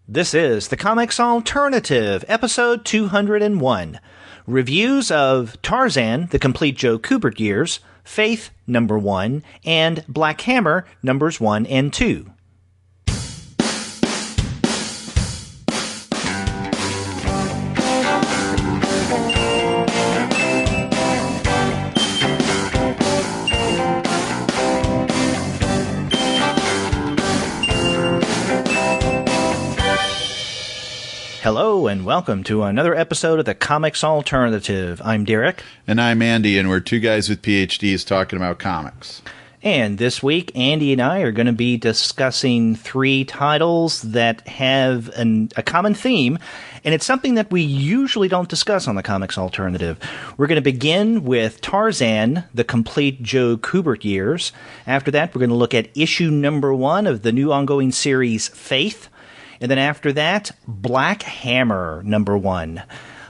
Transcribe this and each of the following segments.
This is the Comics Alternative, episode 201. Reviews of Tarzan, the Complete Joe Kubert Years, Faith, number 1, and Black Hammer, numbers 1 and 2. Hello and welcome to another episode of the Comics Alternative. I'm Derek. And I'm Andy, and we're two guys with PhDs talking about comics. And this week, Andy and I are going to be discussing three titles that have a common theme, and it's something that we usually don't discuss on the Comics Alternative. We're going to begin with Tarzan, the Complete Joe Kubert Years. After that, we're going to look at issue number 1 of the new ongoing series, Faith. And then after that, Black Hammer, number 1.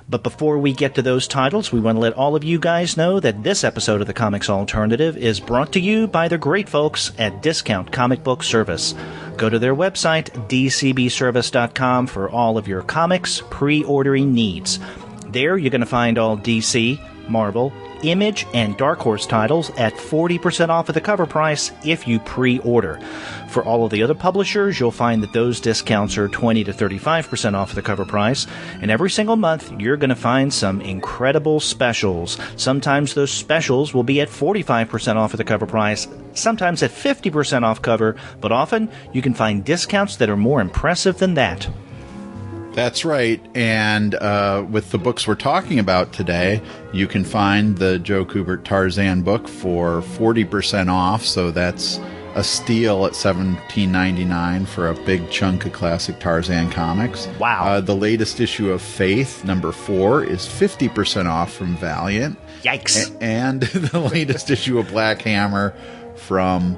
But before we get to those titles, we want to let all of you guys know that this episode of the Comics Alternative is brought to you by the great folks at Discount Comic Book Service. Go to their website, dcbservice.com, for all of your comics pre-ordering needs. There you're going to find all DC, Marvel, Image, and Dark Horse titles at 40% off of the cover price if you pre-order. For all of the other publishers, you'll find that those discounts are 20 to 35% off of the cover price, and every single month you're going to find some incredible specials. Sometimes those specials will be at 45% off of the cover price, sometimes at 50% off cover, but often you can find discounts that are more impressive than that. That's right, and with the books we're talking about today, you can find the Joe Kubert Tarzan book for 40% off, so that's a steal at $17.99 for a big chunk of classic Tarzan comics. Wow. The latest issue of Faith, number 4, is 50% off from Valiant. Yikes. And the latest issue of Black Hammer from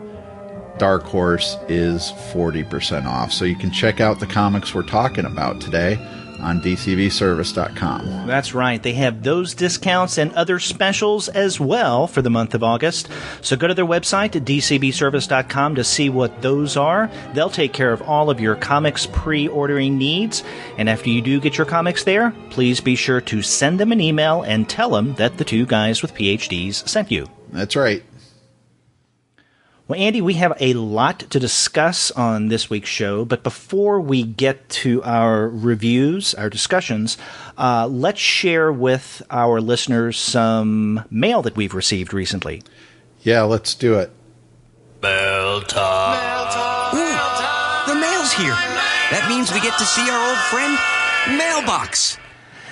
Dark Horse is 40% off. So you can check out the comics we're talking about today on dcbservice.com. That's right. They have those discounts and other specials as well for the month of August. So go to their website at dcbservice.com to see what those are. They'll take care of all of your comics pre-ordering needs. And after you do get your comics there, please be sure to send them an email and tell them that the two guys with PhDs sent you. That's right. Well, Andy, we have a lot to discuss on this week's show, but before we get to our reviews, our discussions, let's share with our listeners some mail that we've received recently. Yeah, let's do it. Mail time. Ooh, the mail's here. That means we get to see our old friend, Mailbox.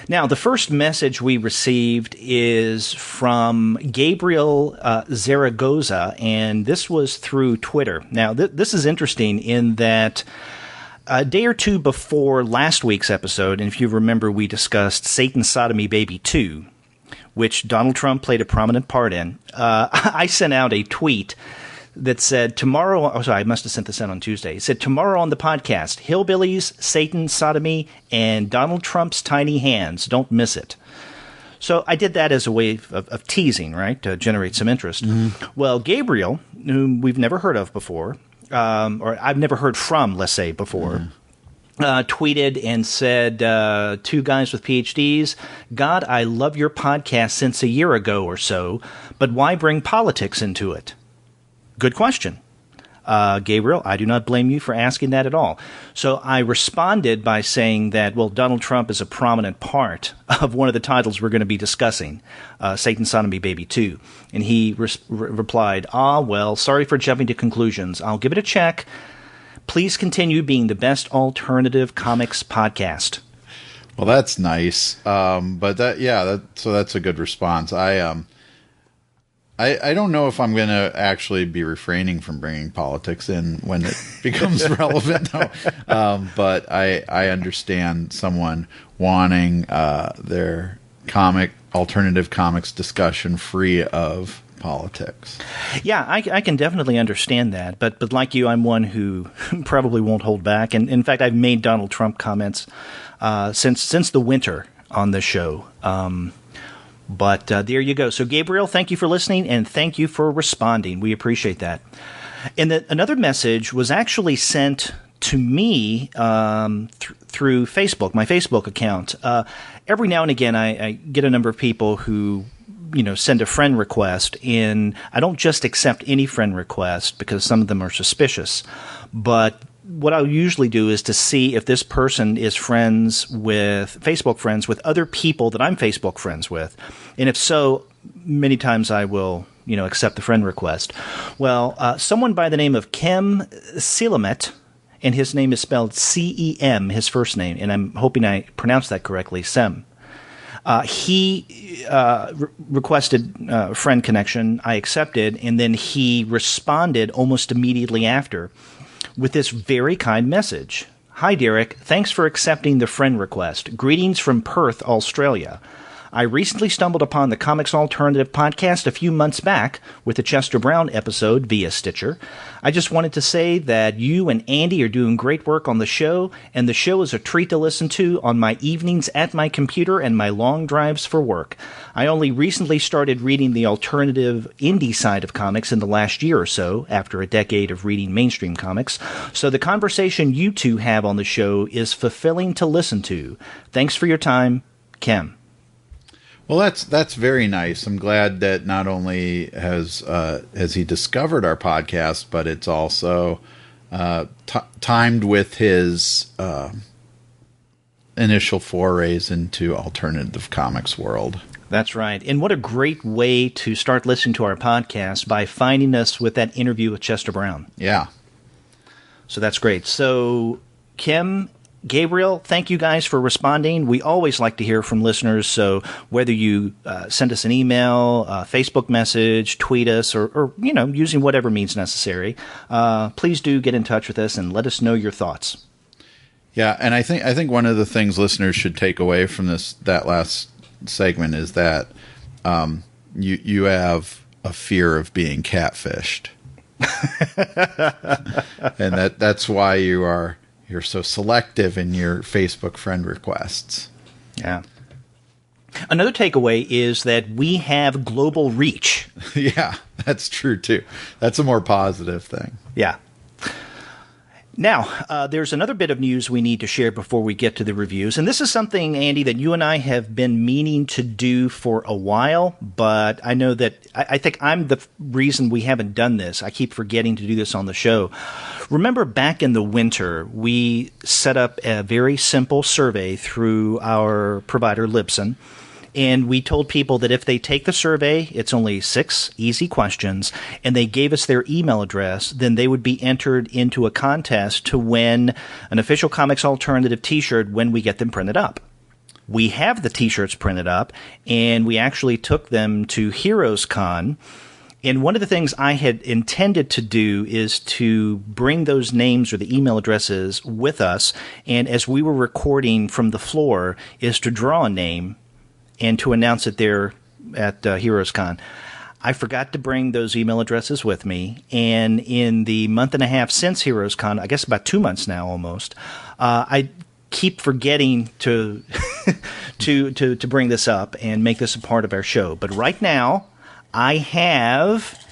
Now, the first message we received is from Gabriel Zaragoza, and this was through Twitter. Now, this is interesting in that a day or two before last week's episode, and if you remember, we discussed Satan's Sodomy Baby 2, which Donald Trump played a prominent part in. I sent out a tweet that said, tomorrow, I must have sent this out on Tuesday. It said, tomorrow on the podcast, Hillbillies, Satan, Sodomy, and Donald Trump's tiny hands. Don't miss it. So I did that as a way of teasing, right, to generate some interest. Mm-hmm. Well, Gabriel, whom we've never heard of before, or I've never heard from, let's say, before, tweeted and said, two guys with PhDs, God, I love your podcast since a year ago or so, but why bring politics into it? Good question. Gabriel, I do not blame you for asking that at all. So I responded by saying that, well, Donald Trump is a prominent part of one of the titles we're going to be discussing, Satan's Sodomy Baby 2. And he replied, well, sorry for jumping to conclusions. I'll give it a check. Please continue being the best alternative comics podcast. Well, that's nice. But so that's a good response. I don't know if I'm going to actually be refraining from bringing politics in when it becomes relevant, though. But I understand someone wanting their alternative comics discussion free of politics. Yeah, I can definitely understand that. But like you, I'm one who probably won't hold back. And in fact, I've made Donald Trump comments since the winter on the show. But there you go. So, Gabriel, thank you for listening, and thank you for responding. We appreciate that. And another message was actually sent to me through Facebook, my Facebook account. Every now and again, I get a number of people who send a friend request, and I don't just accept any friend request because some of them are suspicious. But what I'll usually do is to see if this person is Facebook friends with other people that I'm Facebook friends with. And if so, many times I will, accept the friend request. Well, someone by the name of Kem Silamet, and his name is spelled C-E-M, his first name, and I'm hoping I pronounced that correctly, Sem. He requested friend connection. I accepted, and then he responded almost immediately after with this very kind message. Hi, Derek. Thanks for accepting the friend request. Greetings from Perth, Australia. I recently stumbled upon the Comics Alternative podcast a few months back with the Chester Brown episode via Stitcher. I just wanted to say that you and Andy are doing great work on the show, and the show is a treat to listen to on my evenings at my computer and my long drives for work. I only recently started reading the alternative indie side of comics in the last year or so, after a decade of reading mainstream comics, so the conversation you two have on the show is fulfilling to listen to. Thanks for your time, Kem. Well, that's very nice. I'm glad that not only has he discovered our podcast, but it's also timed with his initial forays into alternative comics world. That's right. And what a great way to start listening to our podcast, by finding us with that interview with Chester Brown. Yeah. So that's great. So, Kim, Gabriel, thank you guys for responding. We always like to hear from listeners, so whether you send us an email, Facebook message, tweet us, or using whatever means necessary, please do get in touch with us and let us know your thoughts. Yeah, and I think one of the things listeners should take away from that last segment is that you have a fear of being catfished, and that's why you're so selective in your Facebook friend requests. Yeah. Another takeaway is that we have global reach. Yeah, that's true too. That's a more positive thing. Yeah. Now, there's another bit of news we need to share before we get to the reviews. And this is something, Andy, that you and I have been meaning to do for a while, but I know that I think I'm the reason we haven't done this. I keep forgetting to do this on the show. Remember back in the winter, we set up a very simple survey through our provider, Libsyn. And we told people that if they take the survey, it's only 6 easy questions, and they gave us their email address, then they would be entered into a contest to win an official Comics Alternative t-shirt when we get them printed up. We have the t-shirts printed up, and we actually took them to Heroes Con. And one of the things I had intended to do is to bring those names or the email addresses with us, and as we were recording from the floor, is to draw a name and to announce it there at Heroes Con. I forgot to bring those email addresses with me, and in the month and a half since Heroes Con, I guess about 2 months now almost, I keep forgetting to to bring this up and make this a part of our show. But right now, I have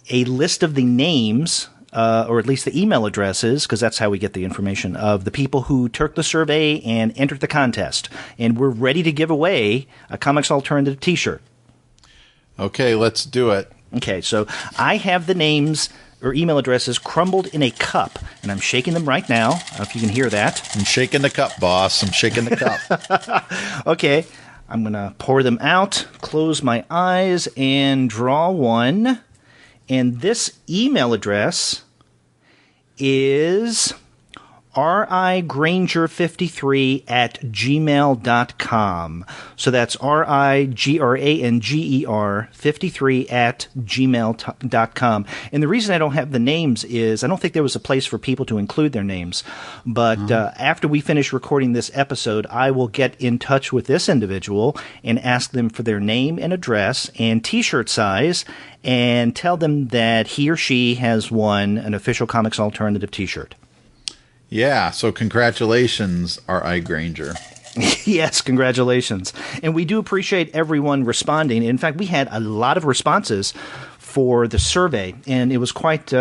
a list of the names, or at least the email addresses, because that's how we get the information, of the people who took the survey and entered the contest. And we're ready to give away a Comics Alternative t-shirt. Okay, let's do it. Okay, so I have the names or email addresses crumbled in a cup, and I'm shaking them right now. I don't know if you can hear that. I'm shaking the cup, boss. I'm shaking the cup. Okay, I'm going to pour them out, close my eyes, and draw one. And this email address is rigranger53 at gmail.com. So that's rigranger 53 at gmail.com. And the reason I don't have the names is I don't think there was a place for people to include their names. But after we finish recording this episode, I will get in touch with this individual and ask them for their name and address and t-shirt size, and tell them that he or she has won an official Comics Alternative t-shirt. Yeah, so congratulations, R.I. Granger. Yes, congratulations. And we do appreciate everyone responding. In fact, we had a lot of responses for the survey, and it was quite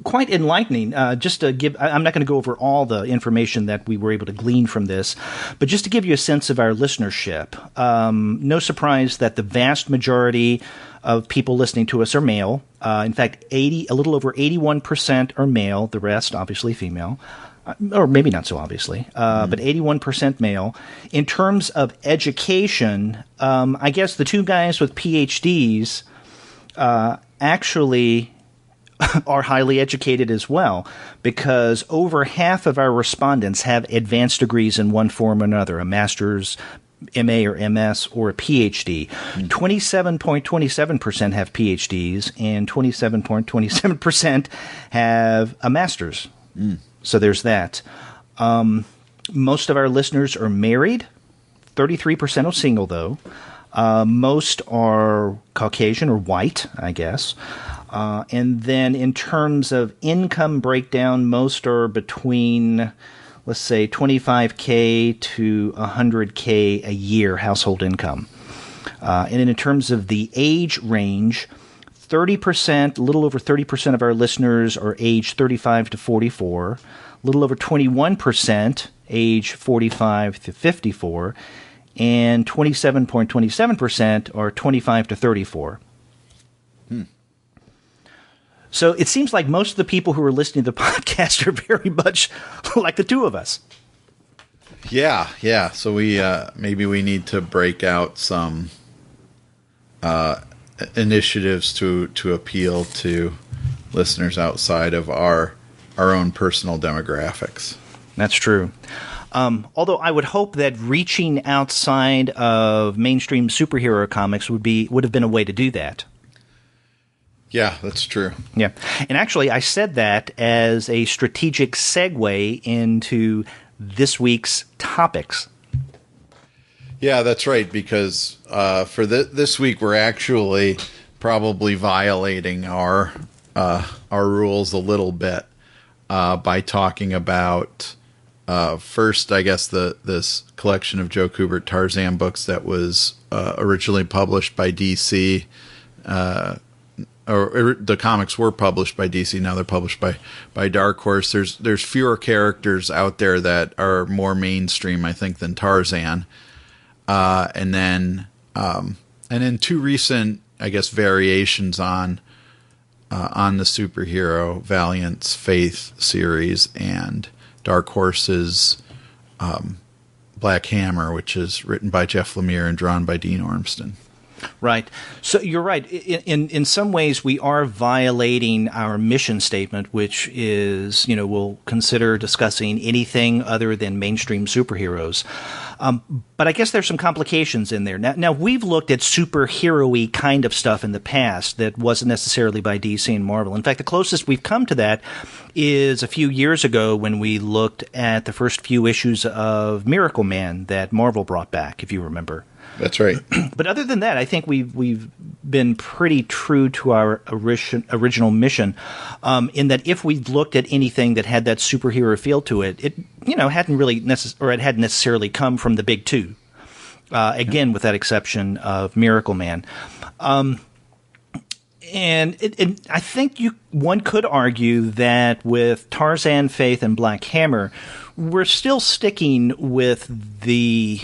quite enlightening. Just to give, I'm not going to go over all the information that we were able to glean from this, but just to give you a sense of our listenership. No surprise that the vast majority of people listening to us are male. In fact, a little over 81% are male. The rest, obviously, female. Or maybe not so obviously, but 81% male. In terms of education, I guess the two guys with PhDs actually are highly educated as well, because over half of our respondents have advanced degrees in one form or another, a master's, MA or MS, or a PhD. 27.27% have PhDs, and 27.27% have a master's. So there's that. Most of our listeners are married. 33% are single, though. Most are Caucasian or white, I guess. And then in terms of income breakdown, most are between, let's say, $25K to $100K a year household income. And in terms of the age range, 30%, a little over 30% of our listeners are age 35 to 44, a little over 21% age 45 to 54, and 27.27% are 25 to 34. So it seems like most of the people who are listening to the podcast are very much like the two of us. Yeah. So we maybe we need to break out some initiatives to appeal to listeners outside of our own personal demographics. That's true. Although I would hope that reaching outside of mainstream superhero comics would have been a way to do that. Yeah, that's true. Yeah. And actually, I said that as a strategic segue into this week's topics. Yeah, that's right, because for this week we're actually probably violating our rules a little bit by talking about first, I guess, this collection of Joe Kubert Tarzan books that was originally published by DC. Or the comics were published by DC. Now they're published by Dark Horse. There's fewer characters out there that are more mainstream, I think, than Tarzan. And then two recent, I guess, variations on the superhero Valiant's Faith series and Dark Horse's Black Hammer, which is written by Jeff Lemire and drawn by Dean Ormston. Right. So you're right. In some ways, we are violating our mission statement, which is, we'll consider discussing anything other than mainstream superheroes. But I guess there's some complications in there. Now we've looked at superhero-y kind of stuff in the past that wasn't necessarily by DC and Marvel. In fact, the closest we've come to that is a few years ago when we looked at the first few issues of Miracle Man that Marvel brought back, if you remember. That's right. But other than that, I think we've been pretty true to our original mission, in that if we looked at anything that had that superhero feel to it, it hadn't really it hadn't necessarily come from the big two. Again, with that exception of Miracle Man. And I think one could argue that with Tarzan, Faith, and Black Hammer, we're still sticking with the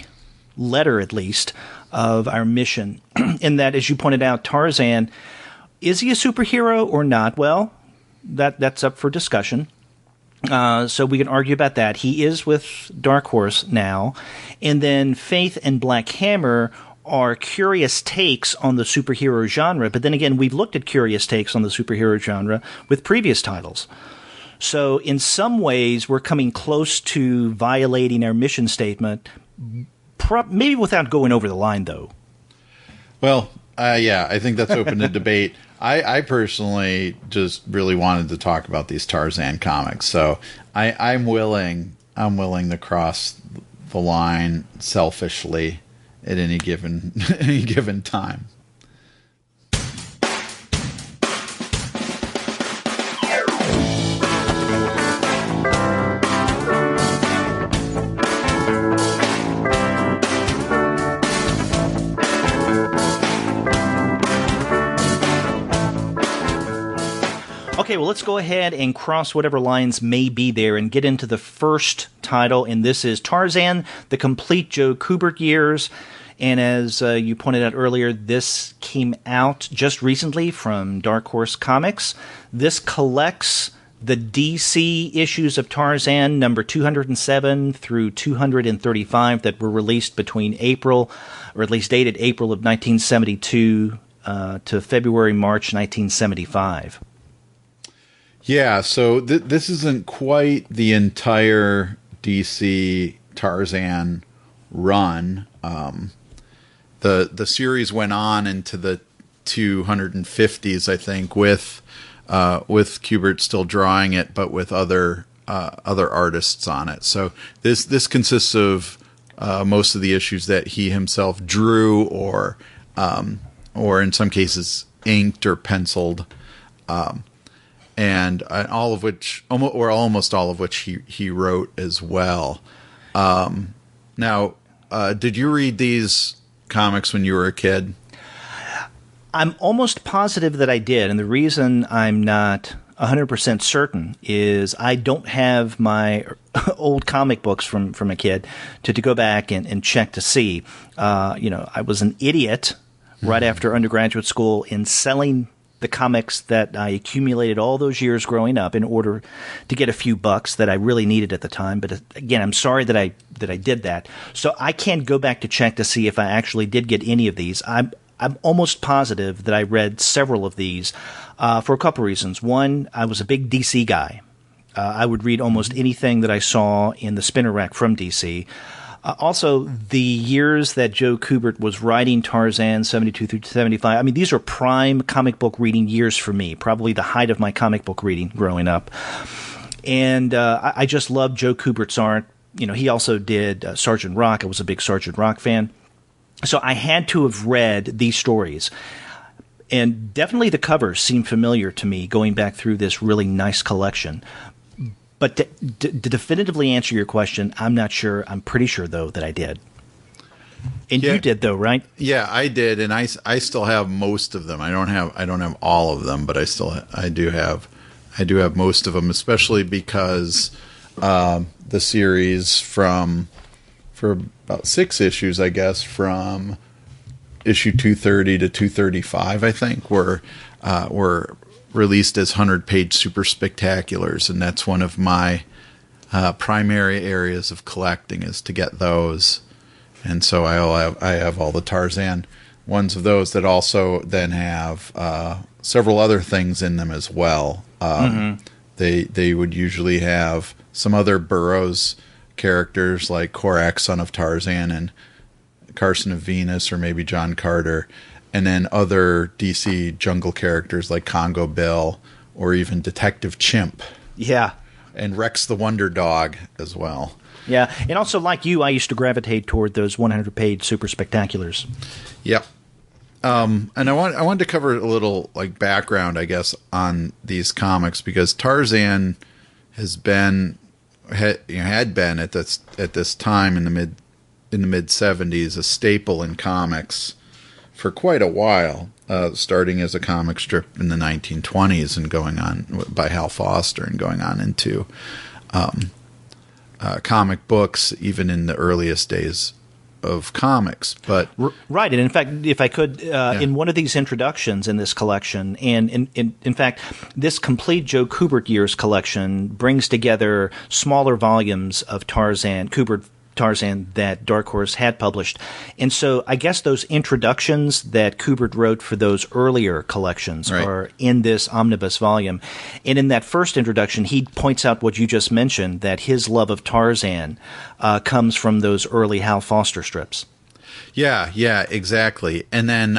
letter, at least, of our mission. In that, as you pointed out, Tarzan, is he a superhero or not? Well, that's up for discussion. So we can argue about that. He is with Dark Horse now. And then Faith and Black Hammer are curious takes on the superhero genre. But then again, we've looked at curious takes on the superhero genre with previous titles. So in some ways, we're coming close to violating our mission statement, maybe without going over the line, though. Well, yeah, I think that's open to debate. I personally just really wanted to talk about these Tarzan comics, so I'm willing to cross the line selfishly at any given time. Okay, Okay, well, let's go ahead and cross whatever lines may be there and get into the first title, and this is Tarzan, The Complete Joe Kubert Years. And as you pointed out earlier, this came out just recently from Dark Horse Comics. This collects the DC issues of Tarzan, number 207 through 235, that were released between April, or at least dated April of 1972 to February, March 1975. Yeah, so this isn't quite the entire DC Tarzan run. The series went on into the 250s, I think, with Kubert still drawing it, but with other artists on it. So this consists of most of the issues that he himself drew, or in some cases inked or penciled, and all of which, or almost all of which, he wrote as well. Now, did you read these comics when you were a kid? I'm almost positive that I did, and the reason I'm not 100% certain is I don't have my old comic books from a kid to go back and check to see. I was an idiot right after undergraduate in selling the comics that I accumulated all those years growing up in order to get a few bucks that I really needed at the time. But again, I'm sorry that I did that. So I can't go back to check to see if I actually did get any of these. I'm almost positive that I read several of these for a couple reasons. One, I was a big DC guy. I would read almost anything that I saw in the spinner rack from DC. Also, the years that Joe Kubert was writing Tarzan, 72 through 75, I mean, these are prime comic book reading years for me, probably the height of my comic book reading growing up. And I just loved Joe Kubert's art. He also did Sergeant Rock. I was a big Sergeant Rock fan. So I had to have read these stories. And definitely the covers seem familiar to me going back through this really nice collection. But to definitively answer your question, I'm not sure. I'm pretty sure, though, that I did. And you did, though, right? Yeah, I did, and I still have most of them. I don't have all of them, but I do have most of them, especially because the series for about 6 issues, I guess, from issue 230 to 235, I think, were released as 100-page super spectaculars, and that's one of my primary areas of collecting, is to get those. And so I have all the Tarzan ones of those that also then have several other things in them as well. They would usually have some other Burroughs characters like Korak, son of Tarzan, and Carson of Venus, or maybe John Carter, and then other DC jungle characters like Congo Bill, or even Detective Chimp. Yeah. And Rex the Wonder Dog as well. Yeah, and also like you, I used to gravitate toward those 100-page super spectaculars. Yep. And I wanted to cover a little like background, I guess, on these comics, because Tarzan had been at this time in the mid 70s a staple in comics for quite a while, starting as a comic strip in the 1920s and going on by Hal Foster and going on into comic books even in the earliest days of comics. But right, and in fact, if I could, in one of these introductions in this collection, and in fact, this Complete Joe Kubert Years collection brings together smaller volumes of Kubert Tarzan that Dark Horse had published. And so I guess those introductions that Kubert wrote for those earlier collections are in this omnibus volume. And in that first introduction, he points out what you just mentioned, that his love of Tarzan comes from those early Hal Foster strips. Yeah, exactly. And then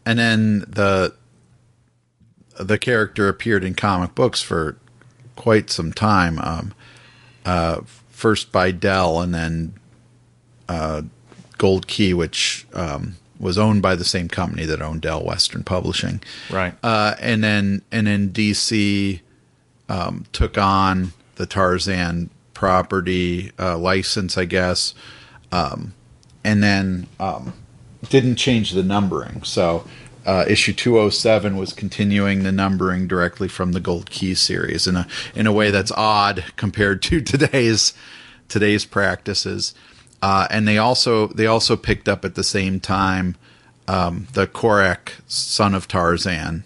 the character appeared in comic books for quite some time. First by Dell, and then Gold Key, which was owned by the same company that owned Dell Western Publishing. Right. And then DC took on the Tarzan property license, I guess, and then didn't change the numbering. So issue 207 was continuing the numbering directly from the Gold Key series in a way that's odd compared to today's practices. And they also picked up at the same time the Korak Son of Tarzan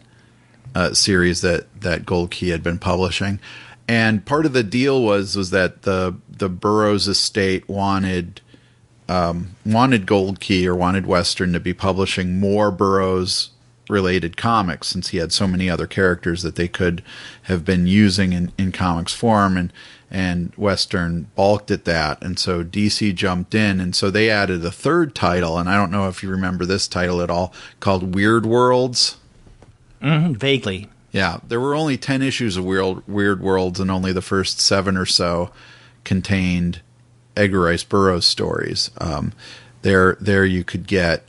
series that Gold Key had been publishing. And part of the deal was that the Burroughs estate wanted Gold Key or wanted Western to be publishing more Burroughs related comics, since he had so many other characters that they could have been using in comics form, and Western balked at that, and so DC jumped in, and so they added a third title, and I don't know if you remember this title at all, called Weird Worlds. Vaguely. Yeah, there were only 10 issues of Weird Worlds, and only the first 7 or so contained Edgar Rice Burroughs stories. There you could get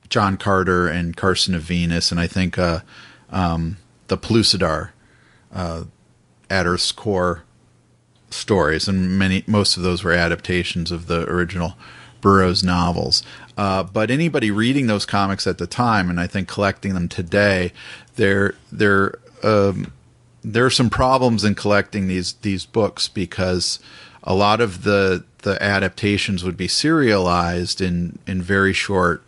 John Carter and Carson of Venus, and I think the Pellucidar at Earth's Core stories, and most of those were adaptations of the original Burroughs novels. But anybody reading those comics at the time, and I think collecting them today, there are some problems in collecting these books, because a lot of the adaptations would be serialized in very short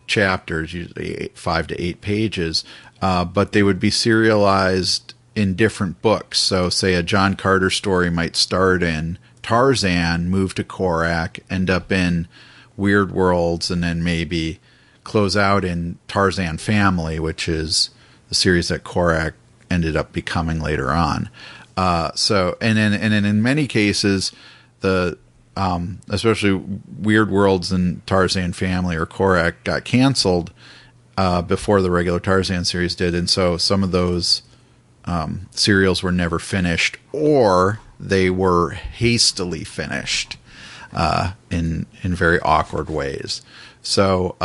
chapters, usually 5 to 8 pages, but they would be serialized in different books. So say a John Carter story might start in Tarzan, move to Korak, end up in Weird Worlds, and then maybe close out in Tarzan Family, which is the series that Korak ended up becoming later on. So then in many cases, especially Weird Worlds and Tarzan Family or Korak got canceled before the regular Tarzan series did, and so some of those serials were never finished, or they were hastily finished in very awkward ways. So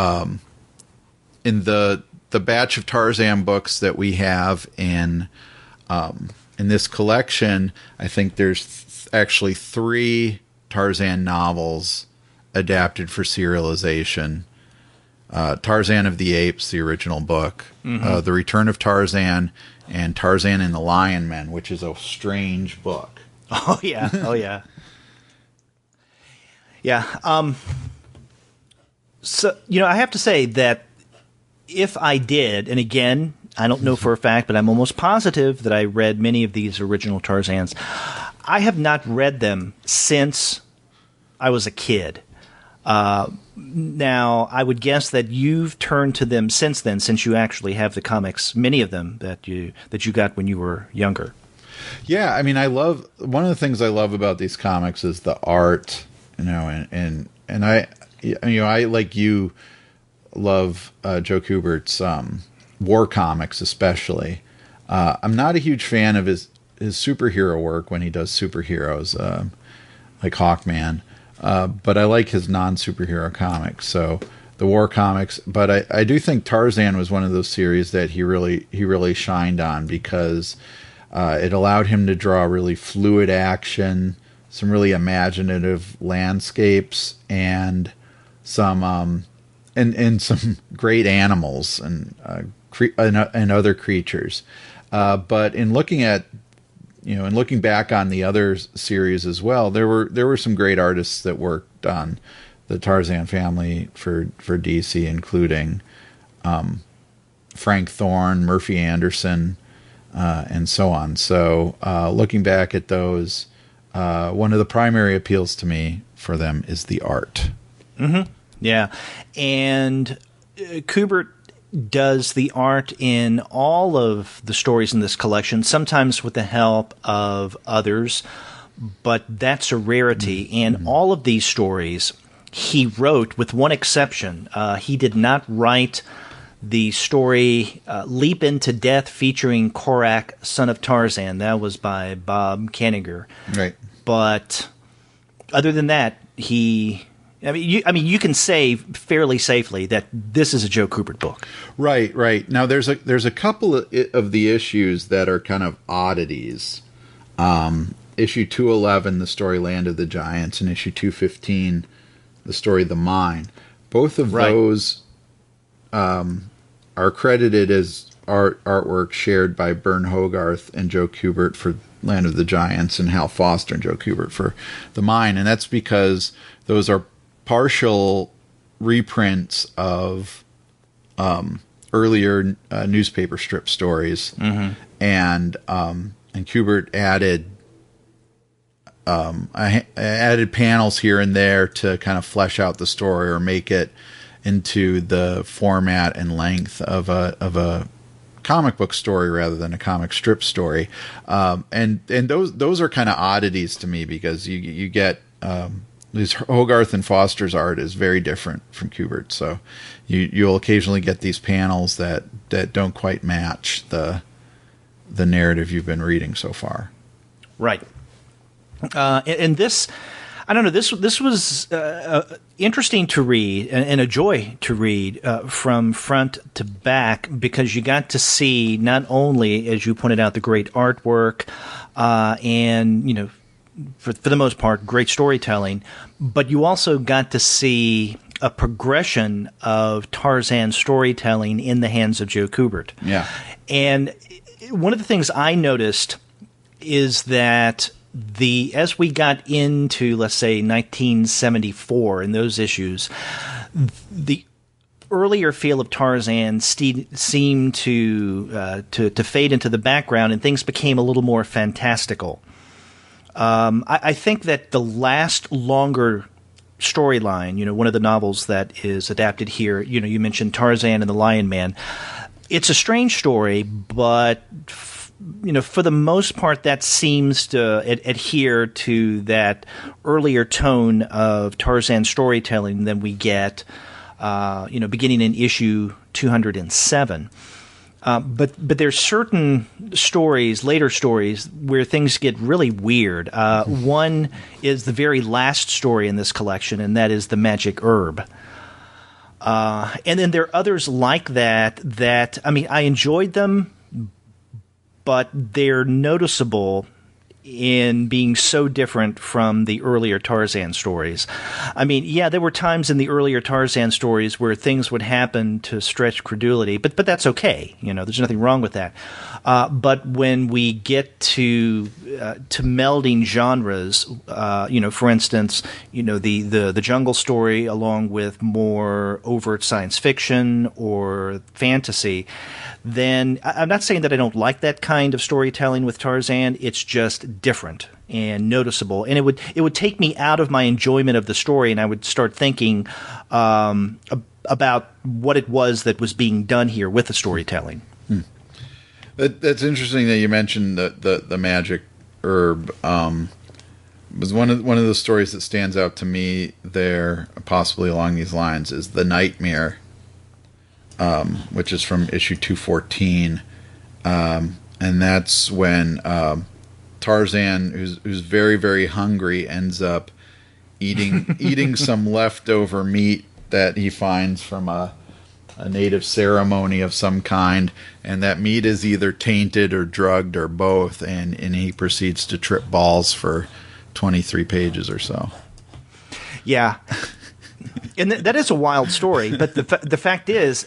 in the batch of Tarzan books that we have in this collection, I think there's actually 3 Tarzan novels adapted for serialization. Tarzan of the Apes, the original book, The Return of Tarzan, and Tarzan and the Lion Men, which is a strange book. Oh, yeah. Oh, yeah. Yeah. So, I have to say that if I did, and again, I don't know for a fact, but I'm almost positive that I read many of these original Tarzans. I have not read them since I was a kid. Now, I would guess that you've turned to them since then, since you actually have the comics, many of them that you got when you were younger. Yeah, I mean, one of the things I love about these comics is the art, and I like you love Joe Kubert's war comics especially. I'm not a huge fan of his superhero work when he does superheroes, like Hawkman. But I like his non-superhero comics, so the war comics. But I do think Tarzan was one of those series that he really shined on, because it allowed him to draw really fluid action, some really imaginative landscapes, and some some great animals and other creatures. But in looking at and looking back on the other series as well, there were some great artists that worked on the Tarzan family for DC, including Frank Thorne, Murphy Anderson, and so on. So looking back at those, one of the primary appeals to me for them is the art. Mm-hmm. Yeah, and Kubert does the art in all of the stories in this collection, sometimes with the help of others, but that's a rarity. Mm-hmm. And all of these stories he wrote, with one exception. He did not write the story Leap Into Death featuring Korak, Son of Tarzan. That was by Bob Kanigher. Right. But other than that, you can say fairly safely that this is a Joe Kubert book. Right. Now there's a couple of the issues that are kind of oddities. Issue 211, the story Land of the Giants, and issue 215, the story The Mine. Both of those are credited as artwork shared by Bern Hogarth and Joe Kubert for Land of the Giants, and Hal Foster and Joe Kubert for The Mine. And that's because those are partial reprints of earlier newspaper strip stories. Mm-hmm. And Kubert added panels here and there to kind of flesh out the story or make it into the format and length of a comic book story rather than a comic strip story. And those are kind of oddities to me, because you get these Hogarth and Foster's art is very different from Kubert. So you'll occasionally get these panels that don't quite match the narrative you've been reading so far. Right. And this, I don't know, this was interesting to read and a joy to read from front to back, because you got to see not only, as you pointed out, the great artwork and, for the most part, great storytelling, but you also got to see a progression of Tarzan storytelling in the hands of Joe Kubert. Yeah. And one of the things I noticed is that as we got into, let's say, 1974 and those issues, the earlier feel of Tarzan seemed to fade into the background, and things became a little more fantastical. I think that the last longer storyline, one of the novels that is adapted here, you mentioned Tarzan and the Lion Man. It's a strange story, but for the most part, that seems to adhere to that earlier tone of Tarzan storytelling than we get, beginning in issue 207. But there's certain stories, later stories, where things get really weird. One is the very last story in this collection, and that is the magic herb. And then there are others like that, I enjoyed them, but they're noticeable in being so different from the earlier Tarzan stories. There were times in the earlier Tarzan stories where things would happen to stretch credulity, but that's okay. There's nothing wrong with that. But when we get to melding genres, for instance, the jungle story along with more overt science fiction or fantasy, then I'm not saying that I don't like that kind of storytelling with Tarzan. It's just different and noticeable, and it would take me out of my enjoyment of the story, and I would start thinking about what it was that was being done here with the storytelling. That's interesting that you mentioned the magic herb. Was one of the stories that stands out to me there, possibly along these lines, is The Nightmare, which is from issue 214, and that's when Tarzan, who's very, very hungry, ends up eating some leftover meat that he finds from a native ceremony of some kind, and that meat is either tainted or drugged or both, and he proceeds to trip balls for 23 pages or so. Yeah. And that is a wild story, but the fact is,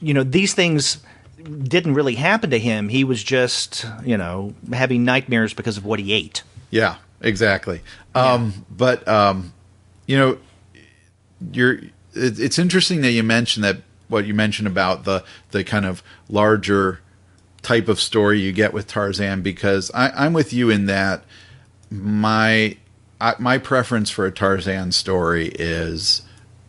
these things didn't really happen to him. He was just, having nightmares because of what he ate. Yeah, exactly. Yeah. It's interesting that you mentioned that, what you mentioned about the kind of larger type of story you get with Tarzan, because I'm with you in that my preference for a Tarzan story is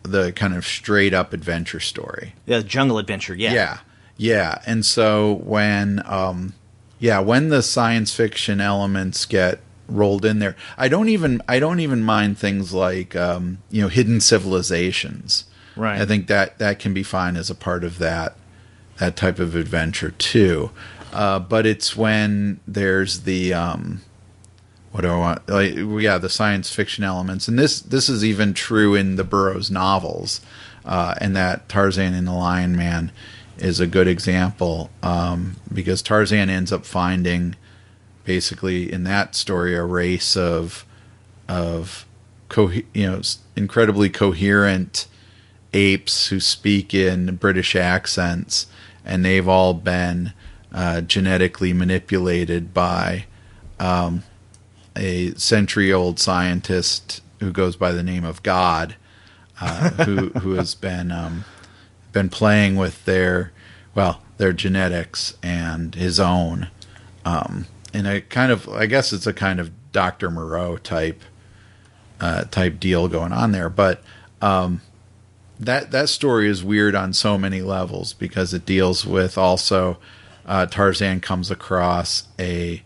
the kind of straight up adventure story. Yeah, jungle adventure, yeah. Yeah. And so when the science fiction elements get rolled in there, I don't even mind things like hidden civilizations. Right. I think that can be fine as a part of that type of adventure too. But it's when there's the the science fiction elements, and this is even true in the Burroughs novels, and that Tarzan and the Lion Man is a good example, because Tarzan ends up finding, basically in that story, a race of incredibly coherent apes who speak in British accents, and they've all been genetically manipulated by a century-old scientist who goes by the name of God, who has been playing with their genetics and his own, in a kind of, I guess it's a kind of Dr. Moreau type deal going on there. But that story is weird on so many levels, because it deals with also Tarzan comes across a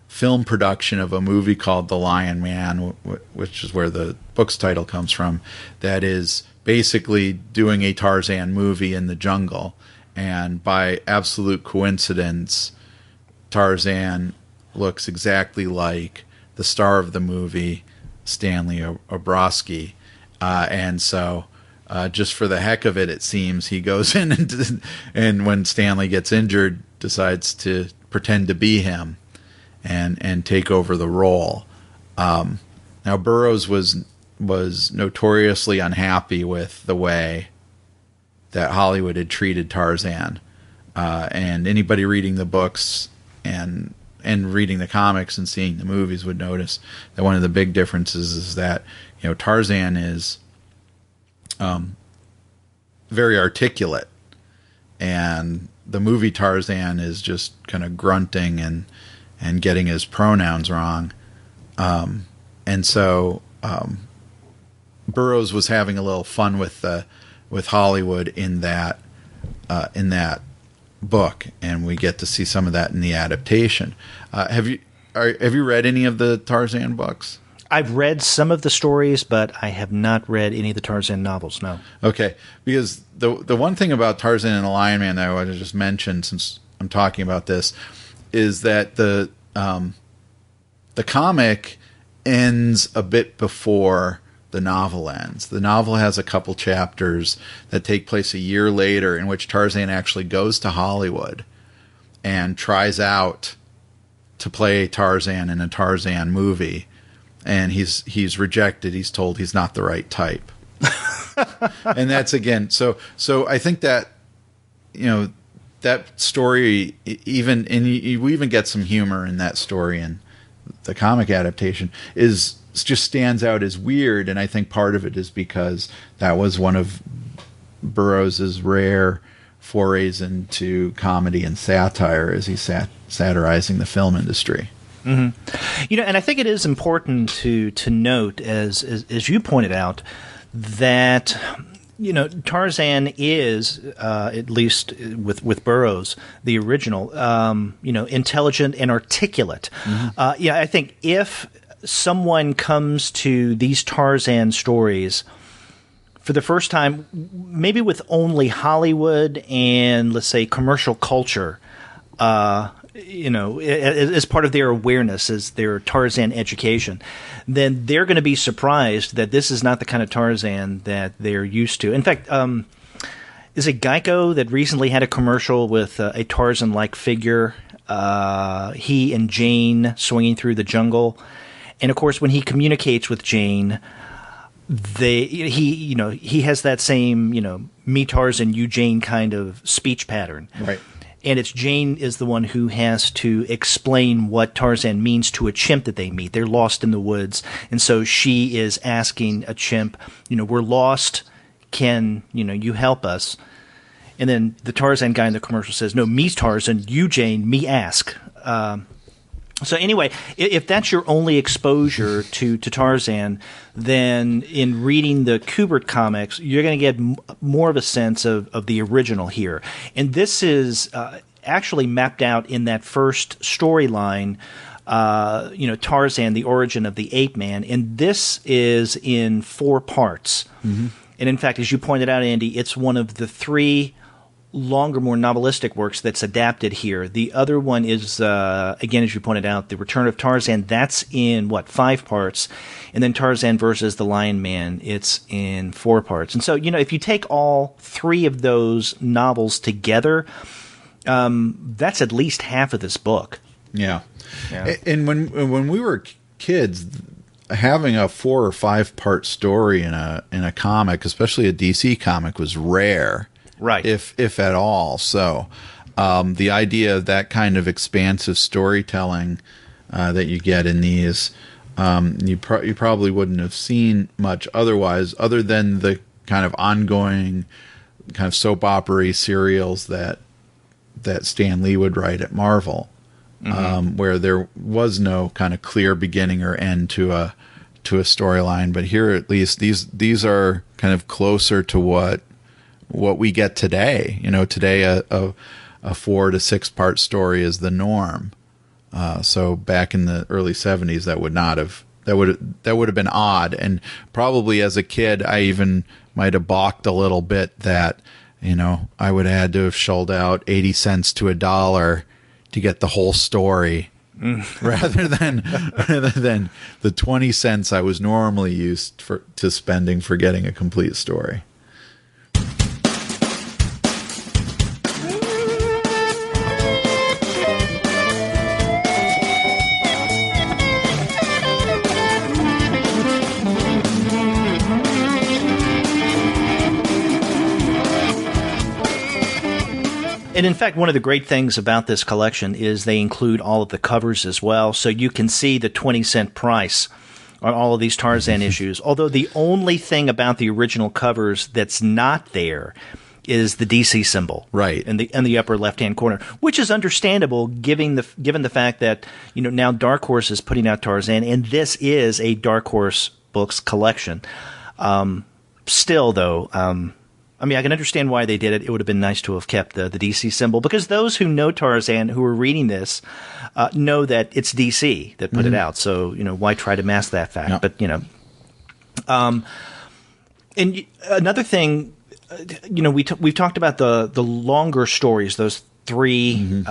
film production of a movie called The Lion Man, which is where the book's title comes from, that is basically doing a Tarzan movie in the jungle. And by absolute coincidence, Tarzan looks exactly like the star of the movie, Stanley Obrowski. And so just for the heck of it, it seems he goes in and when Stanley gets injured, decides to pretend to be him and take over the role. Now, Burroughs was notoriously unhappy with the way that Hollywood had treated Tarzan, and anybody reading the books and reading the comics and seeing the movies would notice that one of the big differences is that, you know, Tarzan is very articulate, and the movie Tarzan is just kind of grunting and getting his pronouns wrong. And so Burroughs was having a little fun with Hollywood in that book, and we get to see some of that in the adaptation. Have you read any of the Tarzan books? I've read some of the stories, but I have not read any of the Tarzan novels, no. Okay. Because the one thing about Tarzan and the Lion Man that I want to just mention, since I'm talking about this, is that the comic ends a bit before the novel ends. The novel has a couple chapters that take place a year later, in which Tarzan actually goes to Hollywood and tries out to play Tarzan in a Tarzan movie. And he's rejected. He's told he's not the right type. And that's, again, so I think that, you know, that story, we even get some humor in that story, and the comic adaptation just stands out as weird. And I think part of it is because that was one of Burroughs's rare forays into comedy and satire, as he's satirizing the film industry. Mm-hmm. You know, and I think it is important to note, as you pointed out, that, you know, Tarzan is, at least with Burroughs, the original, you know, intelligent and articulate. Mm-hmm. Yeah, I think if someone comes to these Tarzan stories for the first time, maybe with only Hollywood and, let's say, commercial culture, you know, as part of their awareness, as their Tarzan education, then they're going to be surprised that this is not the kind of Tarzan that they're used to. In fact, is it Geico that recently had a commercial with a Tarzan-like figure, he and Jane swinging through the jungle? And of course, when he communicates with Jane, he has that same, you know, me Tarzan, you Jane kind of speech pattern. Right. And it's Jane is the one who has to explain what Tarzan means to a chimp that they meet. They're lost in the woods. And so she is asking a chimp, you know, we're lost. Can, you know, you help us? And then the Tarzan guy in the commercial says, no, me Tarzan, you Jane, me ask. So anyway, if that's your only exposure to Tarzan, then in reading the Kubert comics, you're going to get more of a sense of the original here. And this is actually mapped out in that first storyline, you know, Tarzan, the origin of the ape man. And this is in 4 parts. Mm-hmm. And in fact, as you pointed out, Andy, it's one of the 3 longer, more novelistic works that's adapted here. The other one is, again, as you pointed out, The Return of Tarzan. That's in, 5 parts? And then Tarzan versus the Lion Man, it's in 4 parts. And so, you know, if you take all 3 of those novels together, that's at least half of this book. Yeah. And when we were kids, having a 4 or 5 part story in a comic, especially a DC comic, was rare, right? If at all. So the idea of that kind of expansive storytelling that you get in these, you probably wouldn't have seen much otherwise, other than the kind of ongoing kind of soap opera serials that Stan Lee would write at Marvel. Where there was no kind of clear beginning or end to a storyline, but here at least these are kind of closer to what we get today. Today a 4 to 6 part story is the norm. So back in the early 70s, that would have been odd, and probably as a kid, I even might have balked a little bit that I would have had to have shelled out 80 cents to $1 to get the whole story, rather than the 20 cents I was normally used to spending for getting a complete story. And in fact, one of the great things about this collection is they include all of the covers as well, so you can see the 20-cent price on all of these Tarzan issues. Although the only thing about the original covers that's not there is the DC symbol, right, in the upper left-hand corner, which is understandable given the fact that now Dark Horse is putting out Tarzan, and this is a Dark Horse Books collection. Still, though. I can understand why they did it. It would have been nice to have kept the DC symbol, because those who know Tarzan, who are reading this, know that it's DC that put it out. So, why try to mask that fact? Yep. But, and another thing, we've talked about the longer stories, those 3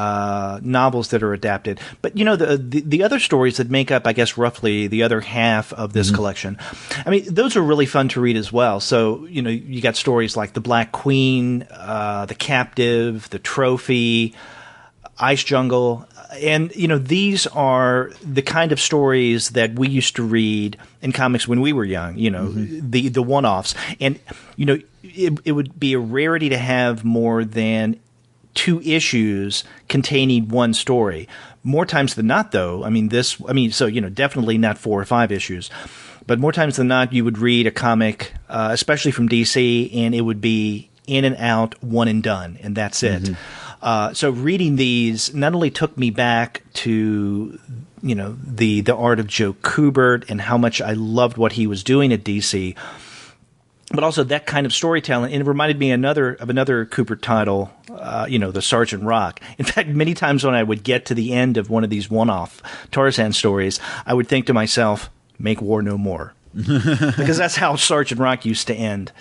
novels that are adapted. But, the other stories that make up, I guess, roughly the other half of this collection, those are really fun to read as well. So, you got stories like The Black Queen, The Captive, The Trophy, Ice Jungle. And, these are the kind of stories that we used to read in comics when we were young, the one-offs. And, it would be a rarity to have more than 2 issues containing one story. More times than not, though, definitely not 4 or 5 issues, but more times than not, you would read a comic, especially from DC, and it would be in and out, one and done, and that's it. So reading these not only took me back to, the art of Joe Kubert and how much I loved what he was doing at DC, but also that kind of storytelling. And it reminded me of another Kubert title, the Sergeant Rock. In fact, many times when I would get to the end of one of these one-off Tarzan stories, I would think to myself, make war no more. Because that's how Sergeant Rock used to end.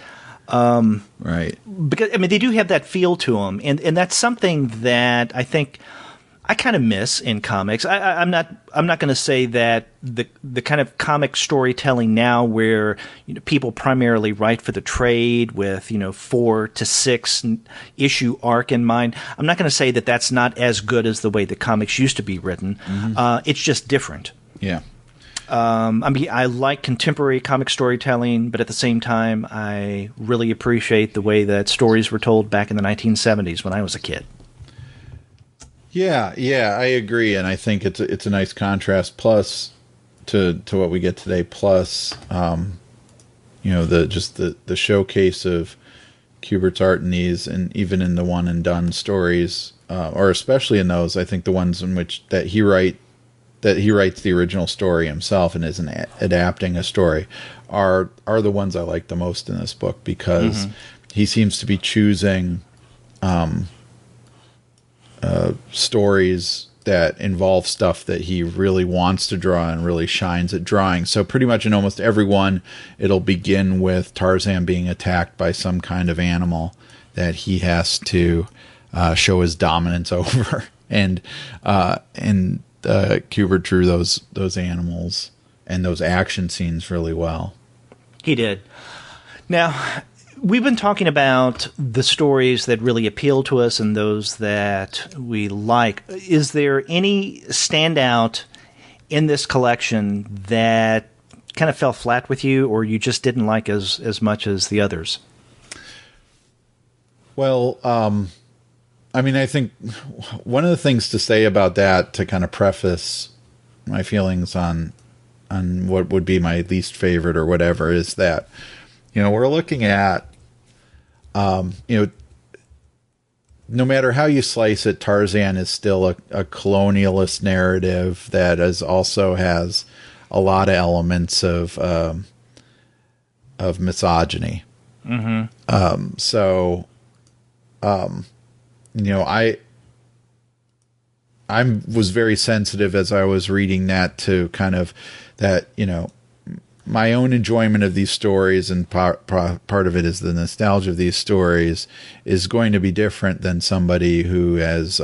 Right. Because, they do have that feel to them. And that's something that I think I kind of miss in comics. I'm not going to say that the kind of comic storytelling now where people primarily write for the trade with 4 to 6 issue arc in mind. I'm not going to say that that's not as good as the way the comics used to be written. It's just different. Yeah. I like contemporary comic storytelling, but at the same time, I really appreciate the way that stories were told back in the 1970s when I was a kid. Yeah, I agree, and I think it's a nice contrast. Plus, to what we get today. Plus, the showcase of Kubert's art in these, and even in the one and done stories, or especially in those, I think the ones in which that he writes the original story himself and isn't adapting a story, are the ones I like the most in this book, because he seems to be choosing stories that involve stuff that he really wants to draw and really shines at drawing. So pretty much in almost every one, it'll begin with Tarzan being attacked by some kind of animal that he has to show his dominance over. And Kubert drew those animals and those action scenes really well. He did. Now, we've been talking about the stories that really appeal to us and those that we like. Is there any standout in this collection that kind of fell flat with you, or you just didn't like as much as the others? Well, I mean, I think one of the things to say about that, to kind of preface my feelings on what would be my least favorite or whatever, is that, we're looking at, no matter how you slice it, Tarzan is still a colonialist narrative that also has a lot of elements of misogyny. Mm-hmm. I was very sensitive as I was reading that to kind of that, my own enjoyment of these stories, and part of it is the nostalgia of these stories, is going to be different than somebody who has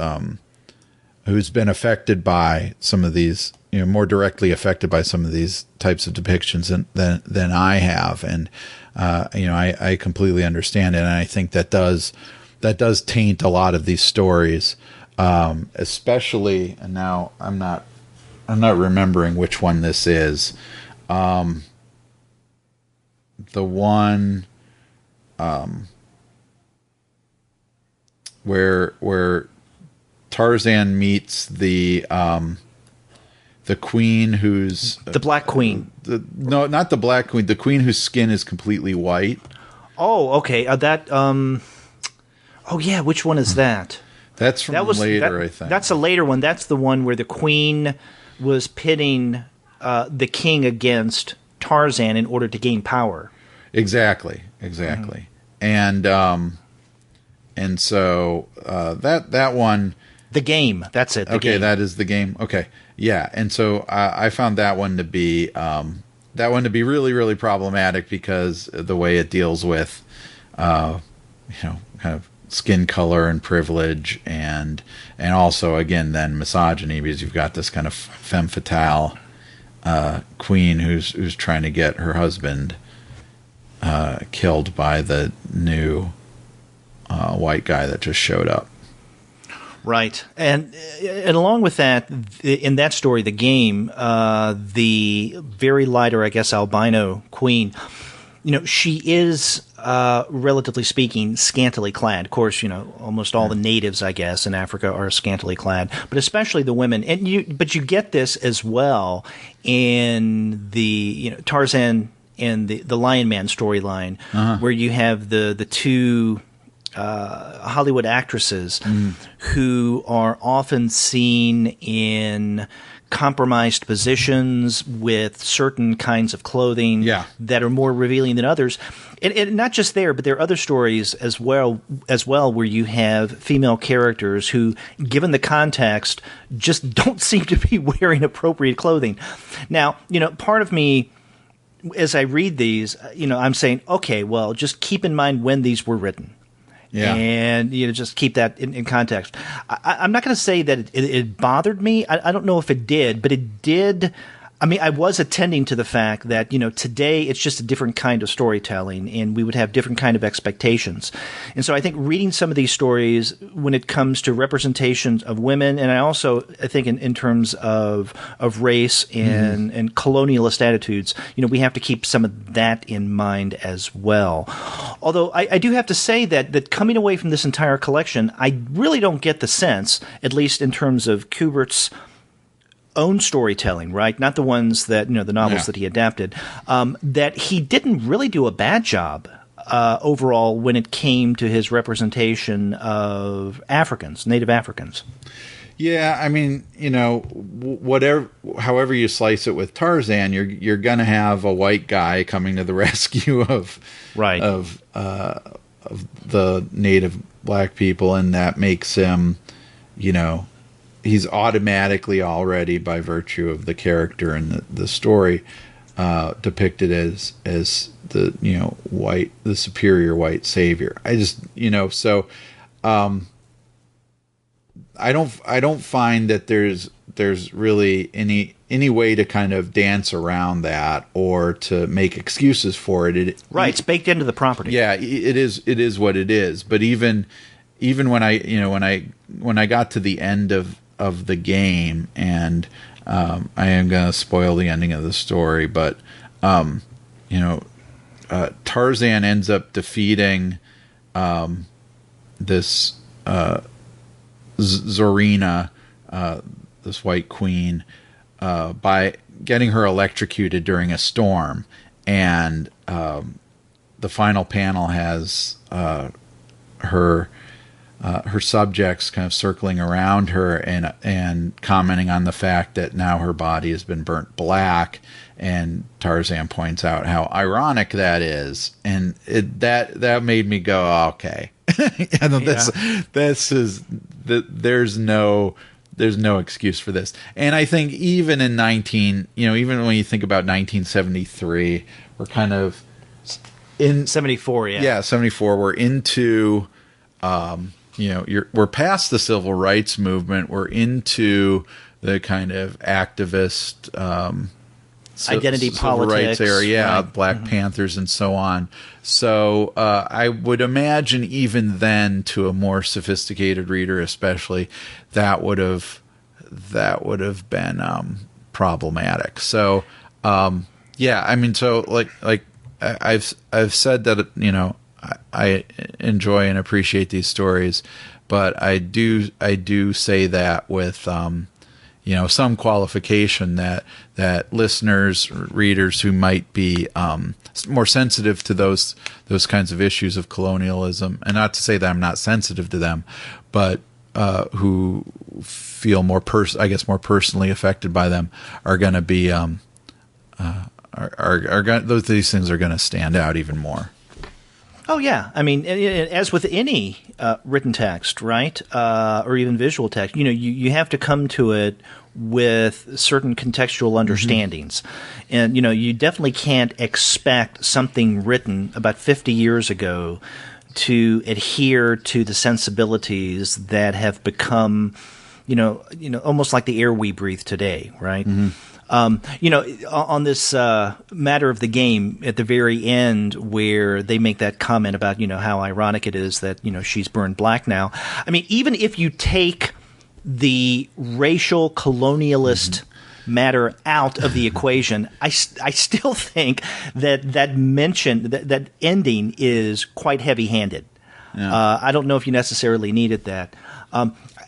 who's been affected by some of these, more directly affected by some of these types of depictions than I have, and I completely understand it, and I think that does taint a lot of these stories, especially. And now I'm not remembering which one this is. The one where Tarzan meets the queen, who's the Black Queen. No, not the Black Queen. The queen whose skin is completely white. Oh, okay. Oh yeah, which one is that? That's from later, I think. That's a later one. That's the one where the queen was pitting the king against Tarzan in order to gain power. Exactly. Mm-hmm. And so that one, the game. That's it. Okay, game. That is the game. Okay, yeah. And so I found that one to be really, really problematic, because of the way it deals with kind of skin color and privilege, and also, again, then misogyny, because you've got this kind of femme fatale queen who's trying to get her husband killed by the new white guy that just showed up. Right, and along with that, in that story, the game, the very light, or I guess albino queen, she is, relatively speaking, scantily clad. Of course, almost all the natives, I guess, in Africa are scantily clad, but especially the women. But you get this as well in the Tarzan and the Lion Man storyline, where you have the two Hollywood actresses who are often seen in compromised positions with certain kinds of clothing that are more revealing than others. And not just there, but there are other stories as well where you have female characters who, given the context, just don't seem to be wearing appropriate clothing. Now, part of me, as I read these, I'm saying, okay, well, just keep in mind when these were written. Yeah. And, just keep that in context. I'm not going to say that it bothered me. I don't know if it did, but it did. I mean, I was attending to the fact that, today it's just a different kind of storytelling, and we would have different kind of expectations. And so I think reading some of these stories when it comes to representations of women, and I think in terms of race and colonialist attitudes, we have to keep some of that in mind as well. Although I do have to say that coming away from this entire collection, I really don't get the sense, at least in terms of Kubert's own storytelling, right? Not the ones that, the novels that he adapted, that he didn't really do a bad job overall when it came to his representation of Africans, native Africans. Yeah, I mean, however you slice it with Tarzan, you're going to have a white guy coming to the rescue of the native black people, and that makes him, he's automatically already, by virtue of the character and the story, depicted as the the superior white savior. I just so I don't find that there's really any way to kind of dance around that or to make excuses for it. It's baked into the property. Yeah, it is what it is. But even when I got to the end of the game, and I am going to spoil the ending of the story, but Tarzan ends up defeating this Zorina, this White Queen, by getting her electrocuted during a storm, and the final panel has her subjects kind of circling around her and commenting on the fact that now her body has been burnt black, and Tarzan points out how ironic that is, and that made me go, oh, okay. There's no excuse for this. And I think even in even when you think about 1973, we're kind of in 74, yeah, 74. We're into, we're past the civil rights movement. We're into the kind of activist, identity civil politics, rights area, right. Black Panthers, and so on. So I would imagine even then, to a more sophisticated reader, especially, that would have been problematic. So I've said that I enjoy and appreciate these stories, but I do say that with some qualification that listeners, readers who might be more sensitive to those kinds of issues of colonialism, and not to say that I'm not sensitive to them, but who feel more personally affected by them, are going to be these things are going to stand out even more. Oh, yeah. I mean, as with any written text, right, or even visual text, you have to come to it with certain contextual understandings. And, you definitely can't expect something written about 50 years ago to adhere to the sensibilities that have become, almost like the air we breathe today, right? Mm-hmm. On this matter of the game at the very end, where they make that comment about, how ironic it is that, she's burned black now. I mean, even if you take the racial colonialist matter out of the equation, I still think that mention, that ending is quite heavy-handed. Yeah. I don't know if you necessarily needed that.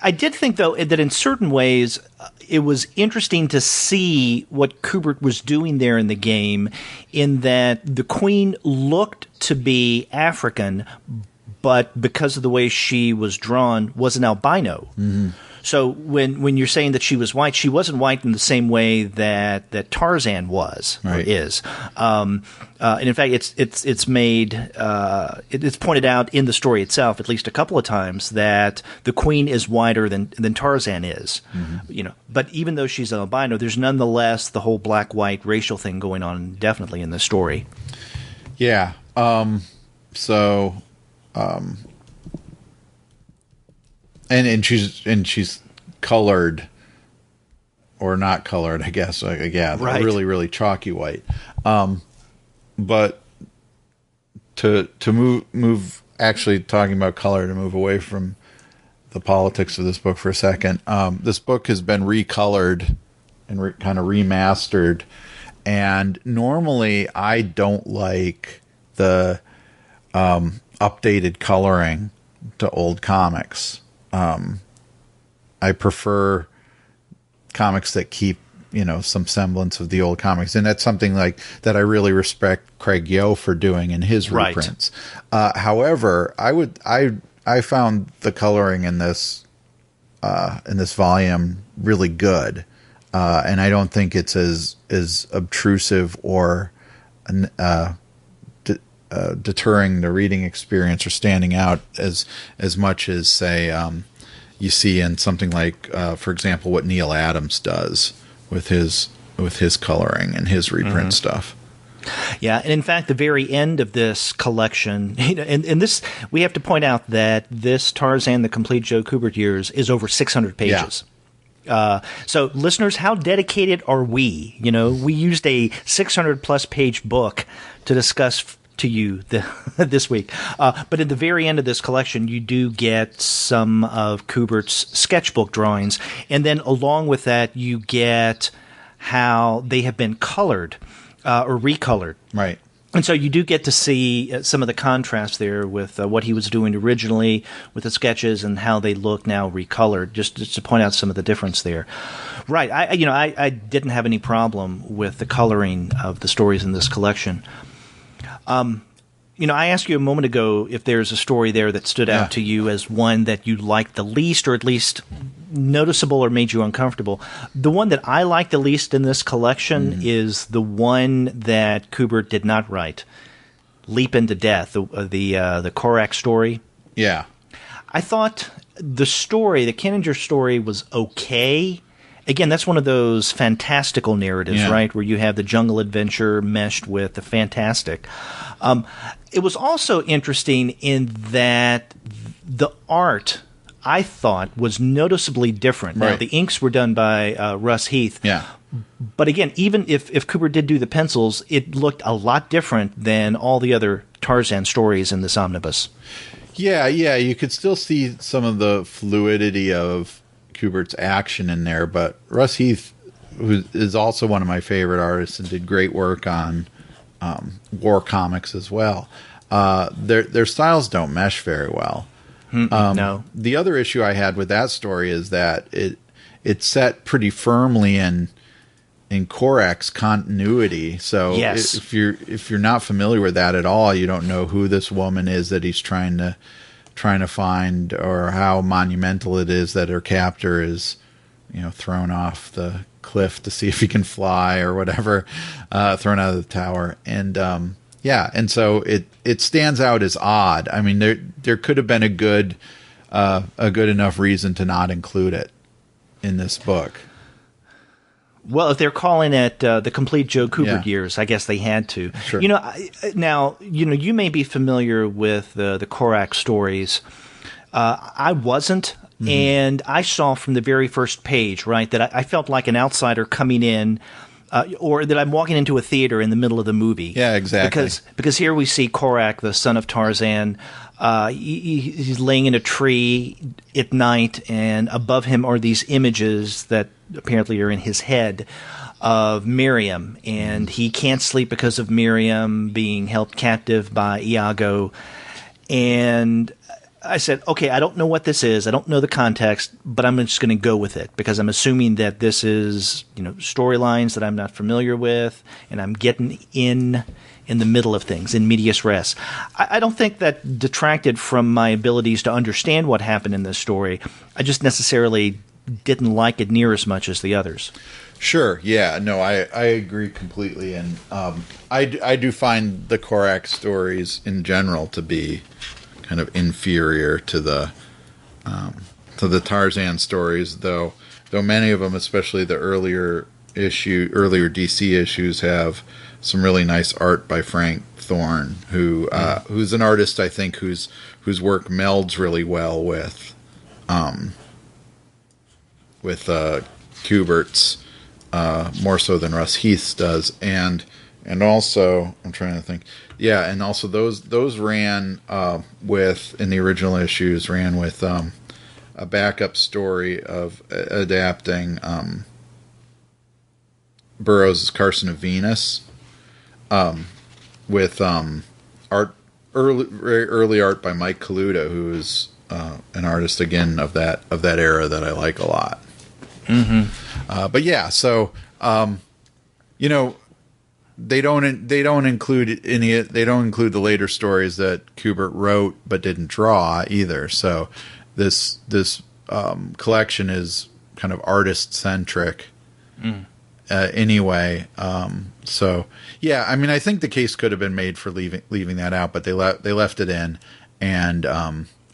I did think, though, that in certain ways it was interesting to see what Kubert was doing there in the game, in that the Queen looked to be African, but because of the way she was drawn, was an albino. Mm-hmm. So when you're saying that she was white, she wasn't white in the same way that Tarzan was, right, or is. And in fact, it's made it's pointed out in the story itself at least a couple of times that the Queen is whiter than Tarzan is. Mm-hmm. But even though she's an albino, there's nonetheless the whole black-white racial thing going on definitely in the story. Yeah. And she's colored or not colored, I guess. Yeah, right. Really, really chalky white. But to move, actually talking about color, to move away from the politics of this book for a second. This book has been recolored and kind of remastered, and normally I don't like the updated coloring to old comics. I prefer comics that keep, some semblance of the old comics. And that's something like that I really respect Craig Yo for doing in his reprints. Right. However, I found the coloring in this volume really good. And I don't think it's as obtrusive or deterring the reading experience or standing out as much as, say, you see in something like, for example, what Neil Adams does with his coloring and his reprint stuff. Yeah, and in fact, the very end of this collection, and this, we have to point out that this Tarzan, the Complete Joe Kubert Years, is over 600 pages. Yeah. So, listeners, how dedicated are we? We used a 600-plus page book to discuss to you this week. But at the very end of this collection, you do get some of Kubert's sketchbook drawings. And then along with that, you get how they have been colored. or recolored. Right. And so you do get to see some of the contrast there with what he was doing originally with the sketches and how they look now recolored, just to point out some of the difference there. Right. I didn't have any problem with the coloring of the stories in this collection. I asked you a moment ago if there's a story there that stood out to you as one that you liked the least, or at least noticeable or made you uncomfortable. The one that I like the least in this collection is the one that Kubert did not write, Leap into Death, the Korak story. Yeah. I thought the Kenninger story was okay. Again, that's one of those fantastical narratives, right, where you have the jungle adventure meshed with the fantastic. It was also interesting in that the art, I thought, was noticeably different. Right. Now, the inks were done by Russ Heath. Yeah. But again, even if Kubert did do the pencils, it looked a lot different than all the other Tarzan stories in this omnibus. Yeah, you could still see some of the fluidity of Kubert's action in there, but Russ Heath, who is also one of my favorite artists and did great work on war comics as well, their styles don't mesh very well. No. The other issue I had with that story is that it's set pretty firmly in Korak's continuity. So yes. if you're not familiar with that at all, you don't know who this woman is that he's trying to find, or how monumental it is that her captor is, thrown off the cliff to see if he can fly or whatever, thrown out of the tower. And and so it stands out as odd. I mean, there could have been a good enough reason to not include it in this book. Well, if they're calling it the Complete Joe Kubert Years, I guess they had to. Sure. You may be familiar with the Korak stories. I wasn't, and I saw from the very first page, right, that I felt like an outsider coming in, or that I'm walking into a theater in the middle of the movie. Yeah, exactly. Because here we see Korak, the son of Tarzan. He's laying in a tree at night, and above him are these images that apparently are in his head of Miriam, and he can't sleep because of Miriam being held captive by Iago. And I said, okay, I don't know what this is. I don't know the context, but I'm just going to go with it because I'm assuming that this is, storylines that I'm not familiar with, and I'm getting in the middle of things, in medias res. I don't think that detracted from my abilities to understand what happened in this story. I just necessarily didn't like it near as much as the others. Sure. Yeah. No, I agree completely, and I do find the Korak stories in general to be kind of inferior to the Tarzan stories, though many of them, especially the earlier DC issues, have some really nice art by Frank Thorne, who's an artist I think whose work melds really well with Kubert's, more so than Russ Heath's does, and also I'm trying to think, and also those ran in the original issues ran with a backup story of adapting Burroughs' Carson of Venus, with very early art by Mike Kaluta, who is an artist again of that era that I like a lot. But yeah, so they don't include the later stories that Kubert wrote but didn't draw either. So this collection is kind of artist centric. Anyway, so yeah, I mean, I think the case could have been made for leaving that out, but they left it in, and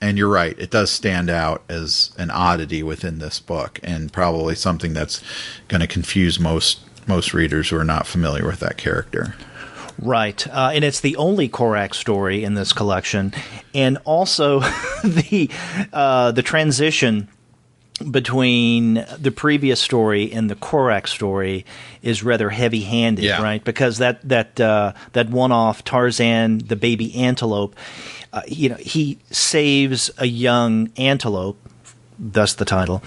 you're right, it does stand out as an oddity within this book, and probably something that's going to confuse most readers who are not familiar with that character. Right, and it's the only Korak story in this collection, and also the transition between the previous story and the Korak story is rather heavy-handed, right? Because that one-off Tarzan, the baby antelope, he saves a young antelope, thus the title.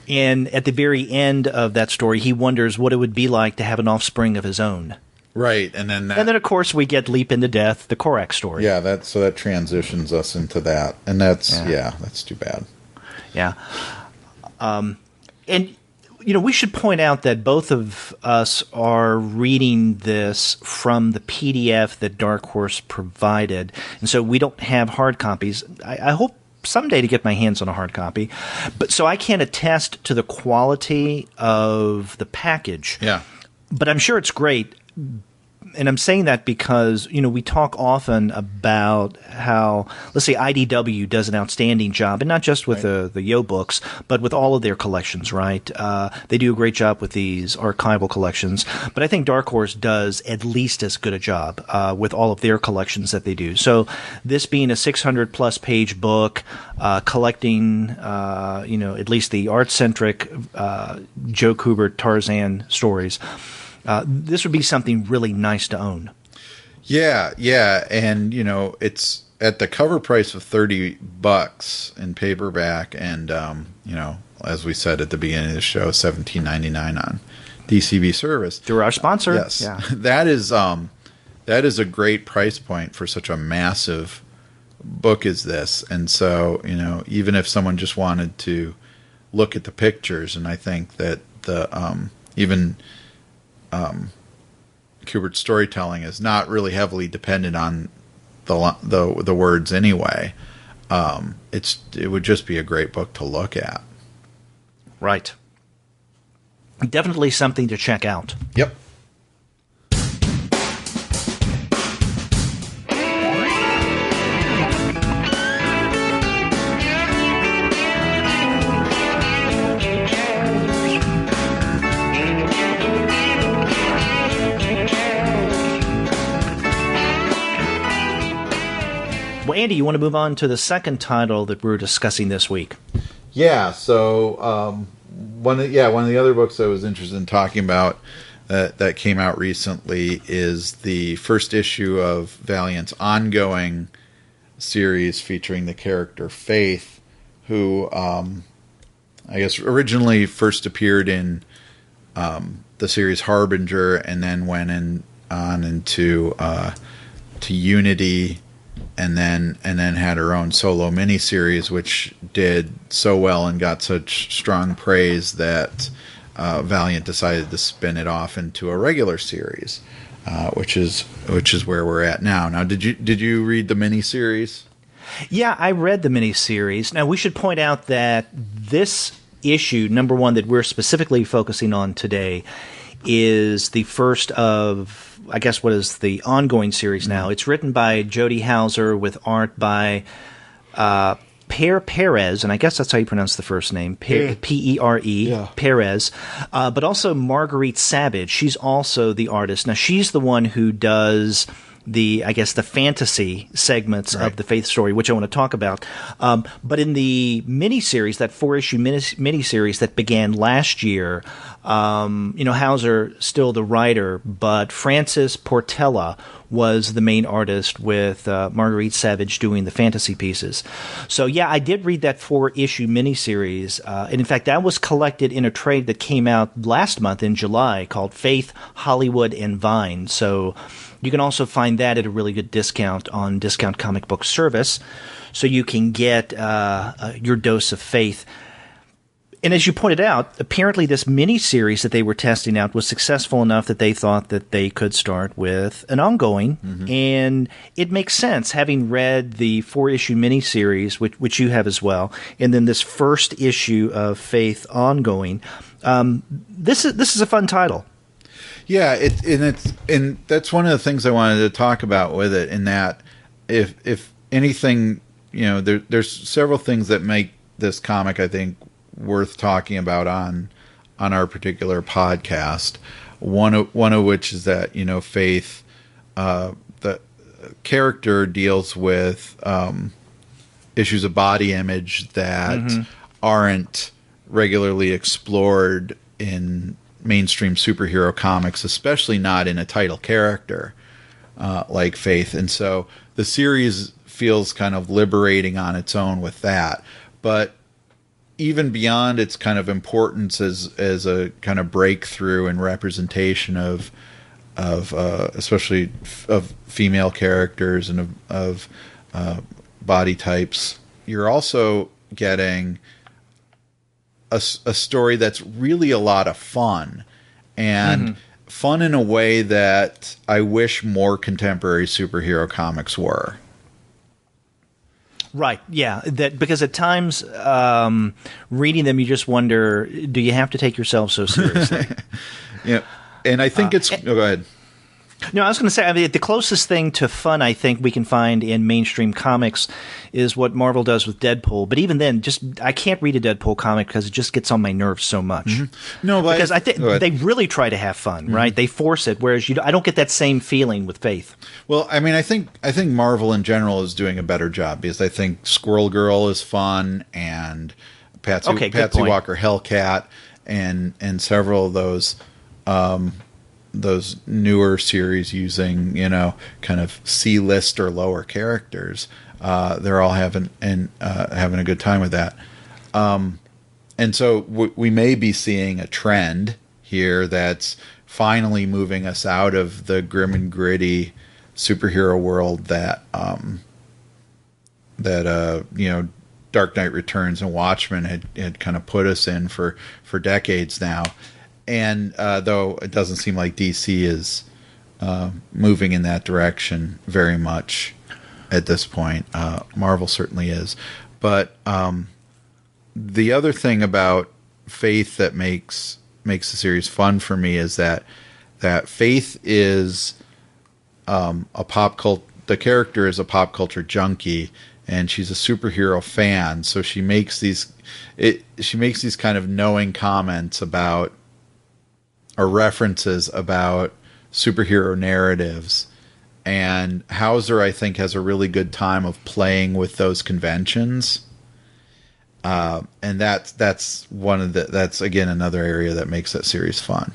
And at the very end of that story, he wonders what it would be like to have an offspring of his own. Right, and then of course we get Leap into Death, the Korak story. Yeah, that transitions us into that, and that's too bad. Yeah, and we should point out that both of us are reading this from the PDF that Dark Horse provided, and so we don't have hard copies. I hope someday to get my hands on a hard copy, but so I can't attest to the quality of the package. Yeah, but I'm sure it's great. And I'm saying that because, we talk often about how, let's say, IDW does an outstanding job, and not just with the Yo books, but with all of their collections, right? They do a great job with these archival collections. But I think Dark Horse does at least as good a job with all of their collections that they do. So this being a 600-plus page book, collecting, at least the art-centric Joe Kubert Tarzan stories, this would be something really nice to own. Yeah, and it's at the cover price of $30 in paperback, and as we said at the beginning of the show, $17.99 on DCB service through our sponsor. Yes, yeah. that is a great price point for such a massive book as this, and so even if someone just wanted to look at the pictures, and I think that the Kubert's storytelling is not really heavily dependent on the words anyway. It would just be a great book to look at. Right. Definitely something to check out. Yep. Well, Andy, you want to move on to the second title that we're discussing this week? Yeah. So one of the other books I was interested in talking about that came out recently is the first issue of Valiant's ongoing series featuring the character Faith, who I guess originally first appeared in the series Harbinger, and then went on into to Unity. And then had her own solo miniseries, which did so well and got such strong praise that Valiant decided to spin it off into a regular series, which is where we're at now. Now, did you read the miniseries? Yeah, I read the miniseries. Now, we should point out that this issue, number one, that we're specifically focusing on today, is the first of, I guess, what is the ongoing series now. It's written by Jody Houser with art by Perez, and I guess that's how you pronounce the first name, Pere, yeah. Perez, but also Marguerite Sauvage. She's also the artist. Now, she's the one who does the fantasy segments of the Faith story, which I want to talk about. But in the miniseries, that 4-issue miniseries that began last year, Houser still the writer, but Francis Portela was the main artist with Marguerite Sauvage doing the fantasy pieces. So yeah, I did read that 4-issue miniseries, and in fact, that was collected in a trade that came out last month in July called Faith, Hollywood, and Vine. So you can also find that at a really good discount on Discount Comic Book Service, so you can get your dose of Faith. And as you pointed out, apparently this mini-series that they were testing out was successful enough that they thought that they could start with an ongoing. Mm-hmm. And it makes sense, having read the 4-issue mini-series, which you have as well, and then this first issue of Faith ongoing. This is a fun title. Yeah, and that's one of the things I wanted to talk about with it. In that, if anything, there's several things that make this comic, I think, worth talking about on our particular podcast. One of which is that Faith, the character, deals with issues of body image that aren't regularly explored in mainstream superhero comics, especially not in a title character like Faith. And so the series feels kind of liberating on its own with that. But even beyond its kind of importance as a kind of breakthrough and representation of especially of female characters and of body types. You're also getting a story that's really a lot of fun, and fun in a way that I wish more contemporary superhero comics were. Right, yeah. That because at times reading them, you just wonder, do you have to take yourself so seriously? Yeah, and I think go ahead. No, I was going to say, I mean, the closest thing to fun I think we can find in mainstream comics is what Marvel does with Deadpool. But even then, I can't read a Deadpool comic because it just gets on my nerves so much. No, but because I think they really try to have fun, right? They force it, whereas I don't get that same feeling with Faith. Well, I mean, I think Marvel in general is doing a better job, because I think Squirrel Girl is fun, and Patsy Walker Hellcat, and several of those newer series using, kind of C-list or lower characters. They're all having a good time with that. And so we may be seeing a trend here that's finally moving us out of the grim and gritty superhero world that Dark Knight Returns and Watchmen had kind of put us in for decades now. And though it doesn't seem like DC is moving in that direction very much at this point, Marvel certainly is. But the other thing about Faith that makes the series fun for me is that Faith is the character is a pop culture junkie, and she's a superhero fan. So she makes these kind of knowing comments about, or references about, superhero narratives. And Houser, I think, has a really good time of playing with those conventions. And that's again another area that makes that series fun.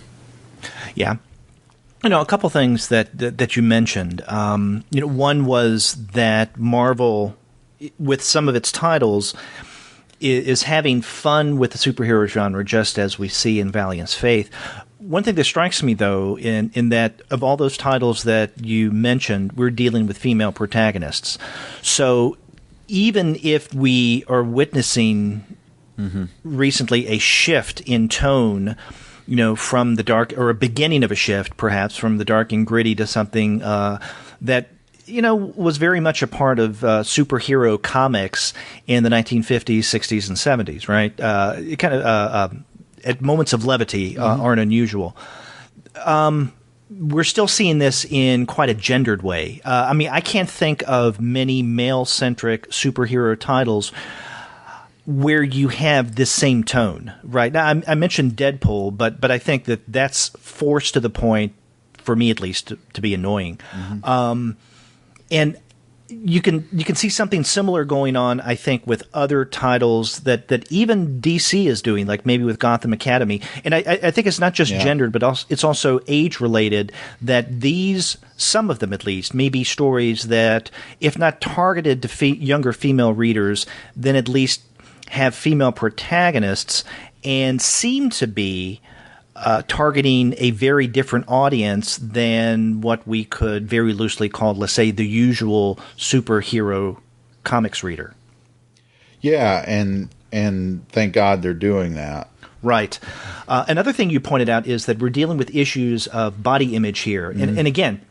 Yeah. A couple things that you mentioned. One was that Marvel, with some of its titles, is having fun with the superhero genre, just as we see in Valiant's Faith. One thing that strikes me, though, in that of all those titles that you mentioned, we're dealing with female protagonists. So even if we are witnessing recently a shift in tone, from the dark, or a beginning of a shift, perhaps, from the dark and gritty to something that was very much a part of superhero comics in the 1950s, 60s, and 70s, right? It kind of at moments of levity aren't unusual. We're still seeing this in quite a gendered way. I can't think of many male-centric superhero titles where you have this same tone, right? Now, I mentioned Deadpool, but I think that's forced to the point, for me at least, to be annoying. And you can see something similar going on, I think, with other titles that even DC is doing, like maybe with Gotham Academy. And I think it's not just gendered, but it's also age-related, that some of them at least, may be stories that, if not targeted to younger female readers, then at least have female protagonists and seem to be targeting a very different audience than what we could very loosely call, let's say, the usual superhero comics reader. Yeah, and thank God they're doing that. Right. Another thing you pointed out is that we're dealing with issues of body image here. And again,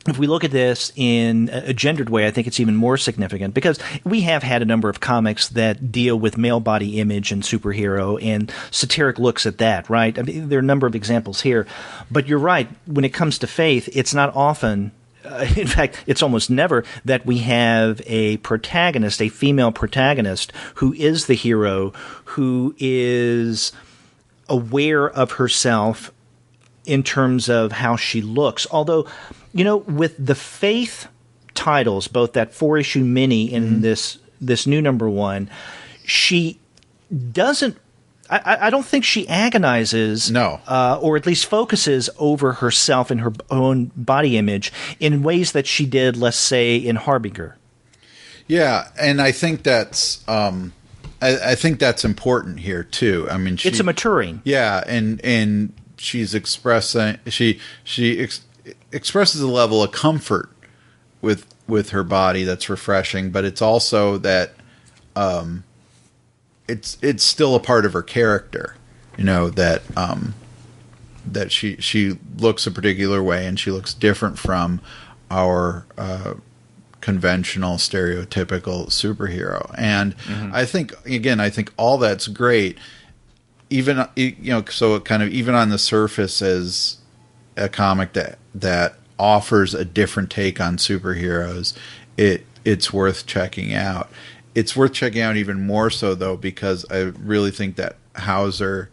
if we look at this in a gendered way, I think it's even more significant, because we have had a number of comics that deal with male body image and superhero and satiric looks at that, right? I mean, there are a number of examples here. But you're right, when it comes to Faith, it's not often, in fact, it's almost never, that we have a protagonist, a female protagonist, who is the hero, who is aware of herself in terms of how she looks. Although, with the Faith titles, both that 4-issue mini and this new number one, she doesn't. I don't think she agonizes, or at least focuses over herself and her own body image in ways that she did, let's say, in Harbinger. Yeah, and I think that's I think that's important here too. I mean, it's a maturing. Yeah, and she's expressing expresses a level of comfort with her body that's refreshing, but it's also that it's still a part of her character, that that she looks a particular way and she looks different from our conventional stereotypical superhero. And I think all that's great, even so it kind of, even on the surface, as a comic that offers a different take on superheroes, it's worth checking out. It's worth checking out even more so, though, because I really think that Houser,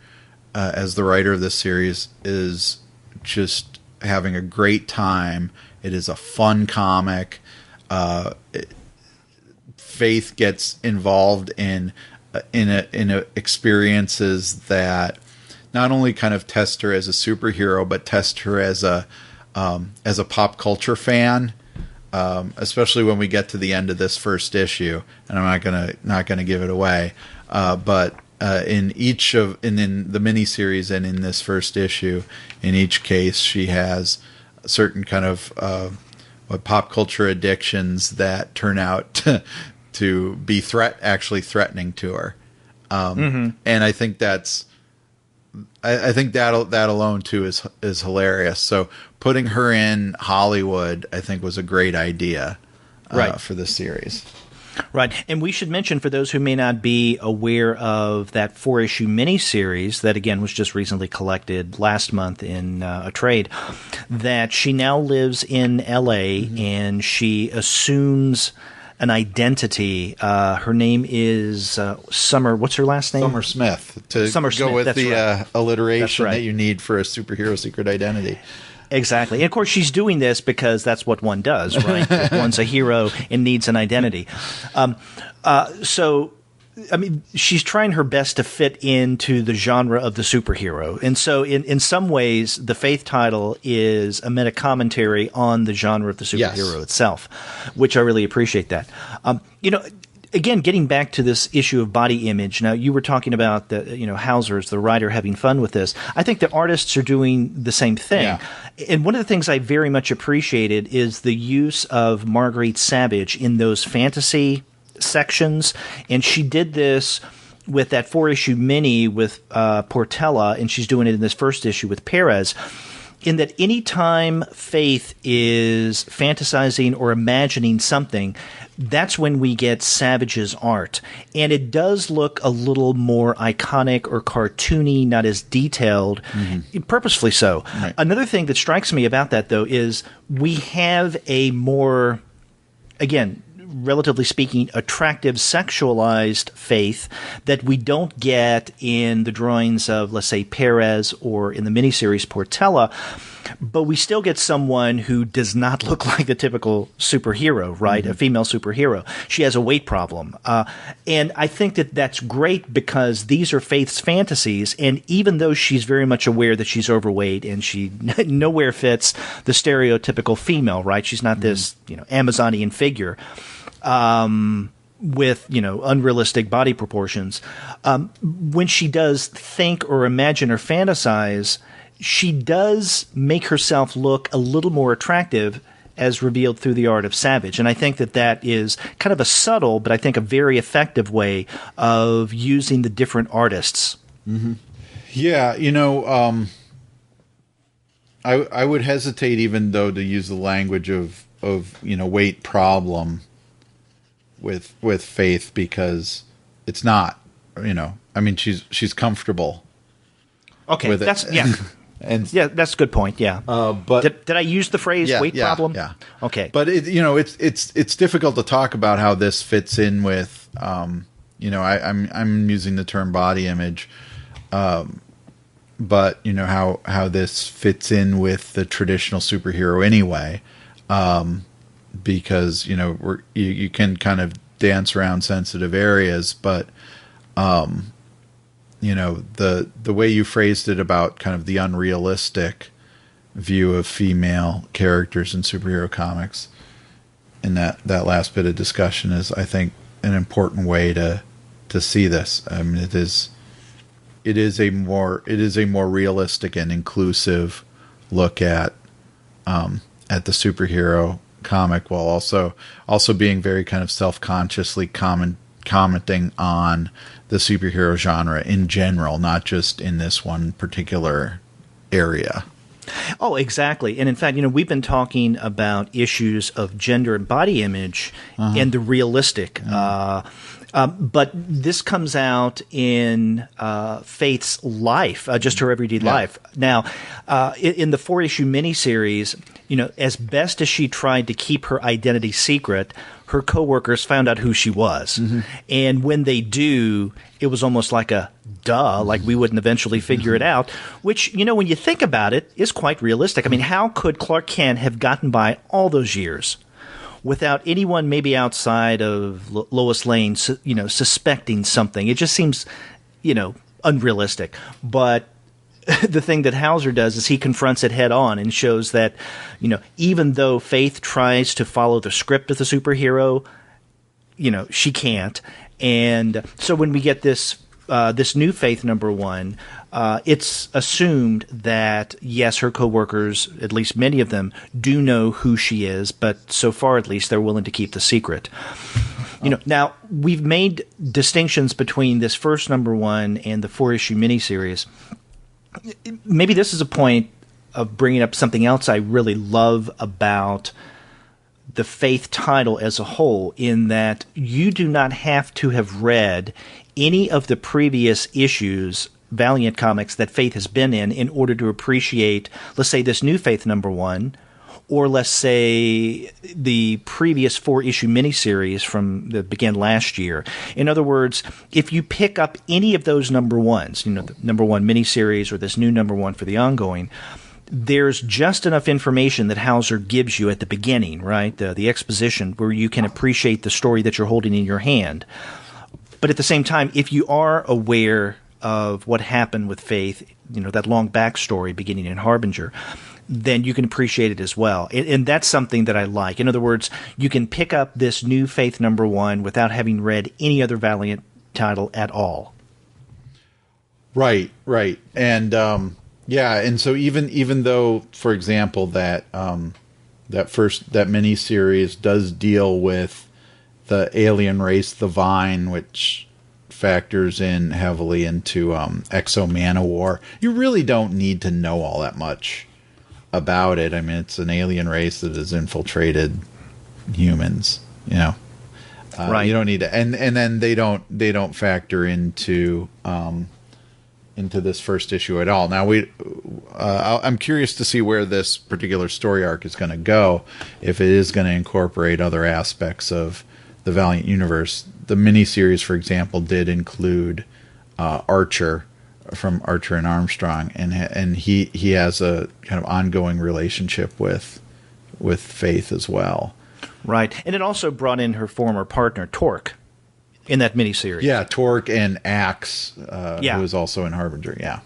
as the writer of this series, is just having a great time. It is a fun comic. Faith gets involved in experiences that not only kind of test her as a superhero, but test her as a pop culture fan. Especially when we get to the end of this first issue, and I'm not gonna give it away. But in the miniseries and in this first issue, in each case, she has certain kind of pop culture addictions that turn out to be actually threatening to her. And I think that alone too is hilarious. So putting her in Hollywood, I think, was a great idea for this series. Right. And we should mention, for those who may not be aware of that 4-issue miniseries that, again, was just recently collected last month in a trade, that she now lives in L.A. and she assumes an identity. Her name is Summer. What's her last name? Summer Smith. Summer Smith, go with that's the right. alliteration That's right. that you need for a superhero secret identity. Exactly. And of course, she's doing this because that's what one does, right? If one's a hero and needs an identity. So, I mean, she's trying her best to fit into the genre of the superhero. And so, in some ways, the Faith title is a meta-commentary on the genre of the superhero itself, which I really appreciate that. Again, getting back to this issue of body image. Now, you were talking about Houser, the writer, having fun with this. I think the artists are doing the same thing. Yeah. And one of the things I very much appreciated is the use of Marguerite Sauvage in those fantasy sections. And she did this with that 4-issue mini with Portela, and she's doing it in this first issue with Perez. In that any time Faith is fantasizing or imagining something, that's when we get Savage's art. And it does look a little more iconic or cartoony, not as detailed, purposefully so. Right. Another thing that strikes me about that, though, is we have a more, again, relatively speaking, attractive sexualized Faith that we don't get in the drawings of, let's say, Perez or in the miniseries Portela, but we still get someone who does not look like the typical superhero, right? A female superhero. She has a weight problem. And I think that that's great because these are Faith's fantasies, and even though she's very much aware that she's overweight and she nowhere fits the stereotypical female, right? She's not this, Amazonian figure. With, unrealistic body proportions. When she does think or imagine or fantasize, she does make herself look a little more attractive as revealed through the art of Sauvage. And I think that is kind of a subtle, but I think a very effective way of using the different artists. Mm-hmm. Yeah, I would hesitate even, though, to use the language of weight problem with Faith, because it's not, she's comfortable. Okay, with that's it. And that's a good point. Yeah, but did I use the phrase weight problem? Yeah. Okay, but it's difficult to talk about how this fits in with I'm using the term body image, but how this fits in with the traditional superhero anyway. Because you can kind of dance around sensitive areas, but the way you phrased it about kind of the unrealistic view of female characters in superhero comics in that last bit of discussion is, I think, an important way to see this. I mean, it is a more realistic and inclusive look at the superhero comic, while also being very kind of self-consciously commenting on the superhero genre in general, not just in this one particular area. Oh, exactly. And in fact, we've been talking about issues of gender and body image and the realistic. But this comes out in Faith's life, just her everyday life. Now, in the 4-issue miniseries, as best as she tried to keep her identity secret, her coworkers found out who she was. And when they do, it was almost like a duh, like we wouldn't eventually figure it out, which, when you think about it, is quite realistic. I mean, how could Clark Kent have gotten by all those years without anyone maybe outside of Lois Lane, suspecting something? It just seems, unrealistic. But the thing that Houser does is he confronts it head on and shows that, even though Faith tries to follow the script of the superhero, she can't. And so when we get this new Faith #1, it's assumed that, yes, her coworkers, at least many of them, do know who she is, but so far at least they're willing to keep the secret. Now we've made distinctions between this first #1 and the 4-issue miniseries. Maybe this is a point of bringing up something else I really love about the Faith title as a whole, in that you do not have to have read any of the previous issues, Valiant Comics, that Faith has been in order to appreciate, let's say, this new Faith #1, or let's say the previous 4-issue miniseries that began last year. In other words, if you pick up any of those #1s, the #1 miniseries or this new #1 for the ongoing, there's just enough information that Houser gives you at the beginning, right? The exposition, where you can appreciate the story that you're holding in your hand. But at the same time, if you are aware of what happened with Faith, that long backstory beginning in Harbinger, then you can appreciate it as well. And that's something that I like. In other words, you can pick up this new Faith #1 without having read any other Valiant title at all. Right. And and so even though, for example, that miniseries does deal with the alien race, the Vine, which factors in heavily into Exo Manowar, you really don't need to know all that much about it. I mean, it's an alien race that has infiltrated humans. Right. You don't need to, and then they don't factor into this first issue at all. Now I'm curious to see where this particular story arc is going to go, if it is going to incorporate other aspects of the Valiant universe. The miniseries, for example, did include Archer from Archer and Armstrong, and he has a kind of ongoing relationship with Faith as well. Right, and it also brought in her former partner Torque in that miniseries. Yeah, Torque and Axe, who is also in Harbinger. Yeah.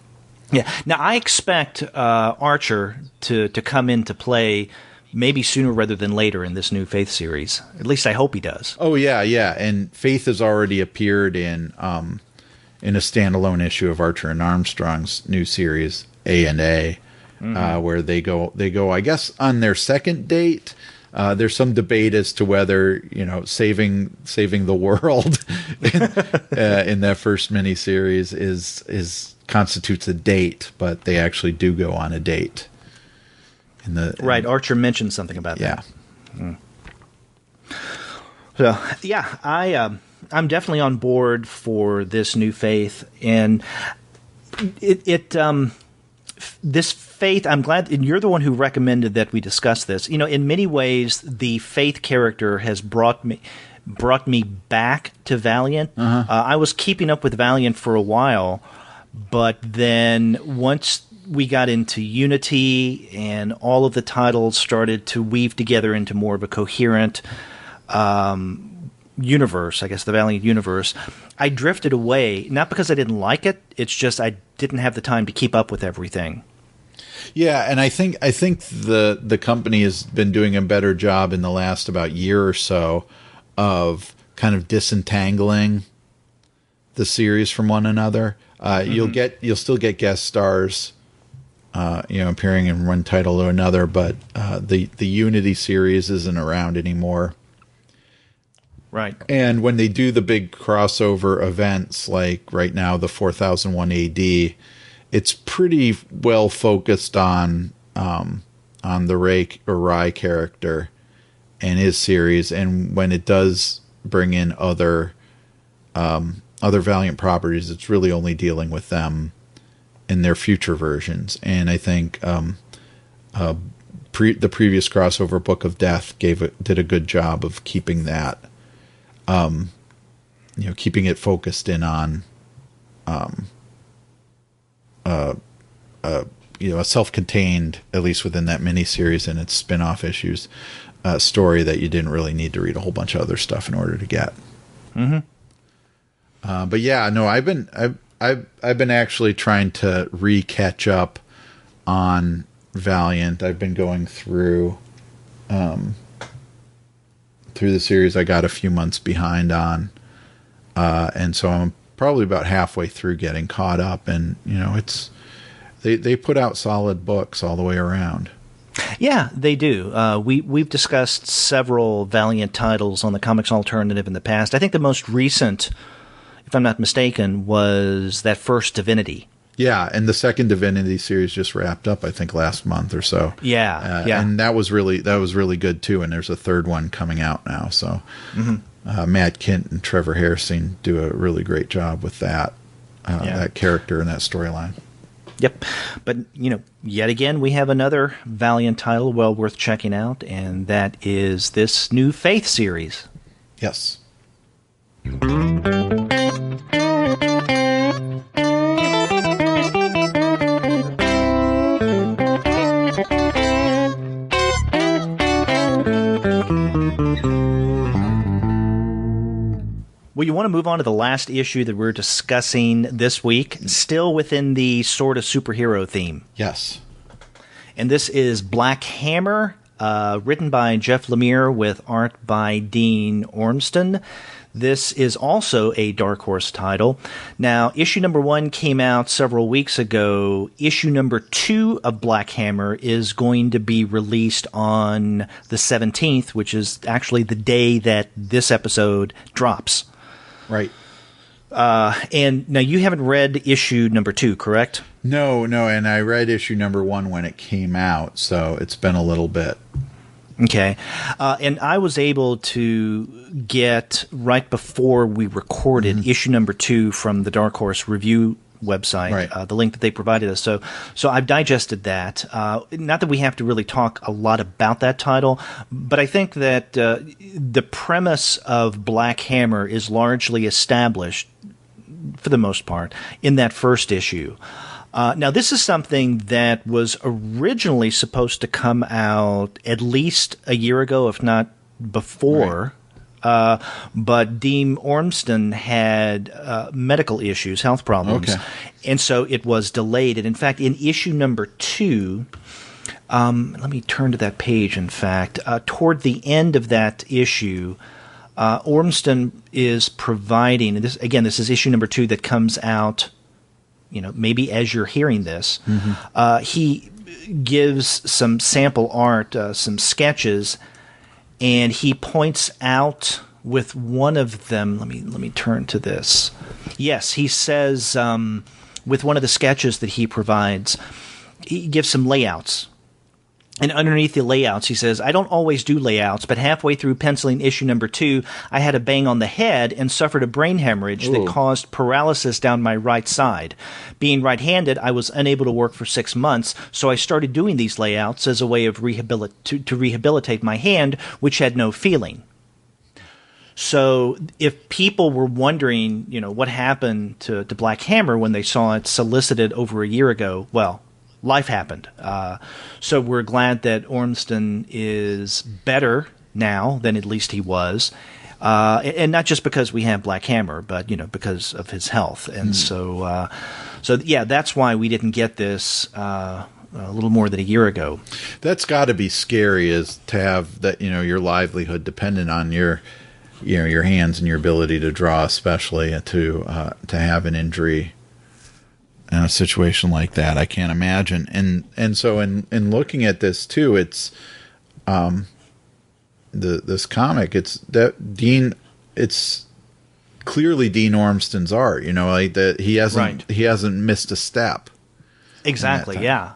Now I expect Archer to come into play maybe sooner rather than later in this new Faith series. At least I hope he does. Oh yeah. And Faith has already appeared in a standalone issue of Archer and Armstrong's new series A&A, where they go, I guess, on their second date. There's some debate as to whether saving the world in that first miniseries is constitutes a date, but they actually do go on a date. Right, Archer mentioned something about that. Yeah. So I'm definitely on board for this new Faith, and this Faith, I'm glad, and you're the one who recommended that we discuss this. In many ways, the Faith character has brought me back to Valiant. I was keeping up with Valiant for a while, but then once we got into Unity and all of the titles started to weave together into more of a coherent universe, I guess the Valiant universe, I drifted away, not because I didn't like it, it's just I didn't have the time to keep up with everything. Yeah, and I think the company has been doing a better job in the last about year or so of kind of disentangling the series from one another. You'll still get guest stars appearing in one title or another, but the Unity series isn't around anymore. Right. And when they do the big crossover events, like right now, the 4001 AD, it's pretty well focused on the Rai character and his series. And when it does bring in other Valiant properties, it's really only dealing with them in their future versions. And I think the previous crossover, Book of Death, did a good job of keeping that. Keeping it focused in on, a self-contained, at least within that miniseries and its spin-off issues, story that you didn't really need to read a whole bunch of other stuff in order to get. Mm-hmm. But yeah, no, I've been actually trying to catch up on Valiant. I've been going through the series I got a few months behind on, and so I'm probably about halfway through getting caught up. And it's they put out solid books all the way around. Yeah, they do. We've discussed several Valiant titles on the Comics Alternative in the past. I think the most recent, if I'm not mistaken, was that first Divinity. Yeah, and the second Divinity series just wrapped up, I think, last month or so. Yeah, and that was really good too. And there's a third one coming out now. So Matt Kint and Trevor Hairsine do a really great job with that character and that storyline. Yep, but yet again, we have another Valiant title well worth checking out, and that is this new Faith series. Yes. Well, you want to move on to the last issue that we're discussing this week, still within the sorta-superhero theme. Yes. And this is Black Hammer, written by Jeff Lemire with art by Dean Ormston. This is also a Dark Horse title. Now, issue number 1 came out several weeks ago. Issue number 2 of Black Hammer is going to be released on the 17th, which is actually the day that this episode drops. Right. And now you haven't read issue number 2, correct? No, and I read issue number 1 when it came out, so it's been a little bit. Okay. And I was able to get, right before we recorded, issue number 2 from the Dark Horse Review website, right. The link that they provided us. So I've digested that. Not that we have to really talk a lot about that title, but I think that the premise of Black Hammer is largely established, for the most part, in that first issue. Now, this is something that was originally supposed to come out at least a year ago, if not before. Right. But Dean Ormston had medical issues, health problems, and so it was delayed. And in fact, in issue number 2, let me turn to that page, in fact. Toward the end of that issue, Ormston is providing, and this is issue number 2 that comes out, maybe as you're hearing this. He gives some sample art, some sketches, and he points out with one of them, let me turn to this. Yes, he says with one of the sketches that he provides, he gives some layouts. And underneath the layouts, he says, I don't always do layouts, but halfway through penciling issue number 2, I had a bang on the head and suffered a brain hemorrhage that caused paralysis down my right side. Being right-handed, I was unable to work for 6 months, so I started doing these layouts as a way of to rehabilitate my hand, which had no feeling. So if people were wondering, what happened to Black Hammer when they saw it solicited over a year ago, well, life happened. So we're glad that Ormston is better now than at least he was. And not just because we have Black Hammer, but, because of his health. And so that's why we didn't get this a little more than a year ago. That's got to be scary, is to have that, your livelihood dependent on your hands and your ability to draw, especially to have an injury in a situation like that. I can't imagine. And so in looking at this too, it's this comic. It's that Dean. It's clearly Dean Ormston's art. Like that he hasn't missed a step. Exactly. Yeah.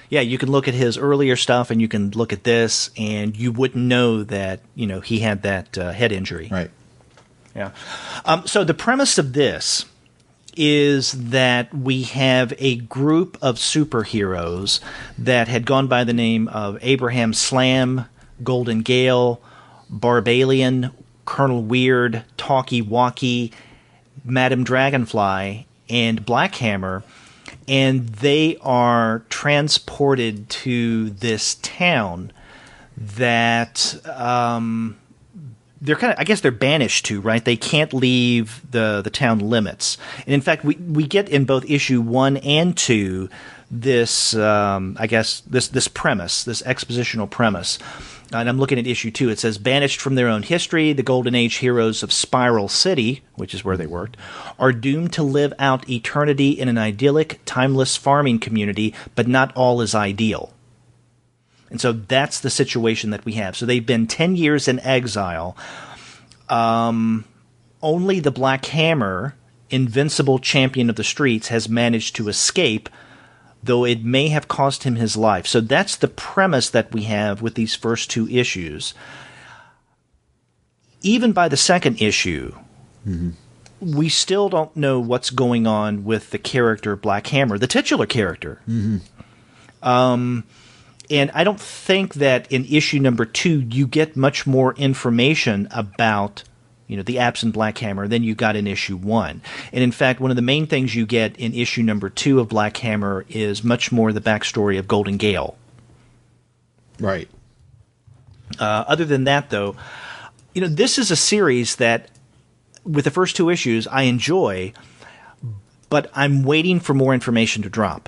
Yeah, you can look at his earlier stuff, and you can look at this, and you wouldn't know that he had that head injury. Right. Yeah. So the premise of this is that we have a group of superheroes that had gone by the name of Abraham Slam, Golden Gale, Barbalian, Colonel Weird, Talkie Walkie, Madame Dragonfly, and Black Hammer. And they are transported to this town that they're kind of, I guess they're banished to, right? They can't leave the town limits. And in fact, we get in both issue 1 and 2 this, I guess, this premise, this expositional premise. And I'm looking at issue 2. It says, banished from their own history, the Golden Age heroes of Spiral City, which is where they worked, are doomed to live out eternity in an idyllic, timeless farming community, but not all is ideal. And so that's the situation that we have. So they've been 10 years in exile. Only the Black Hammer, invincible champion of the streets, has managed to escape, though it may have cost him his life. So that's the premise that we have with these first 2 issues. Even by the second issue, we still don't know what's going on with the character Black Hammer, the titular character. And I don't think that in issue number 2 you get much more information about the absent Black Hammer than you got in issue 1. And in fact, one of the main things you get in issue number 2 of Black Hammer is much more the backstory of Golden Gale. Right. Other than that, though, this is a series that, with the first 2 issues, I enjoy, but I'm waiting for more information to drop.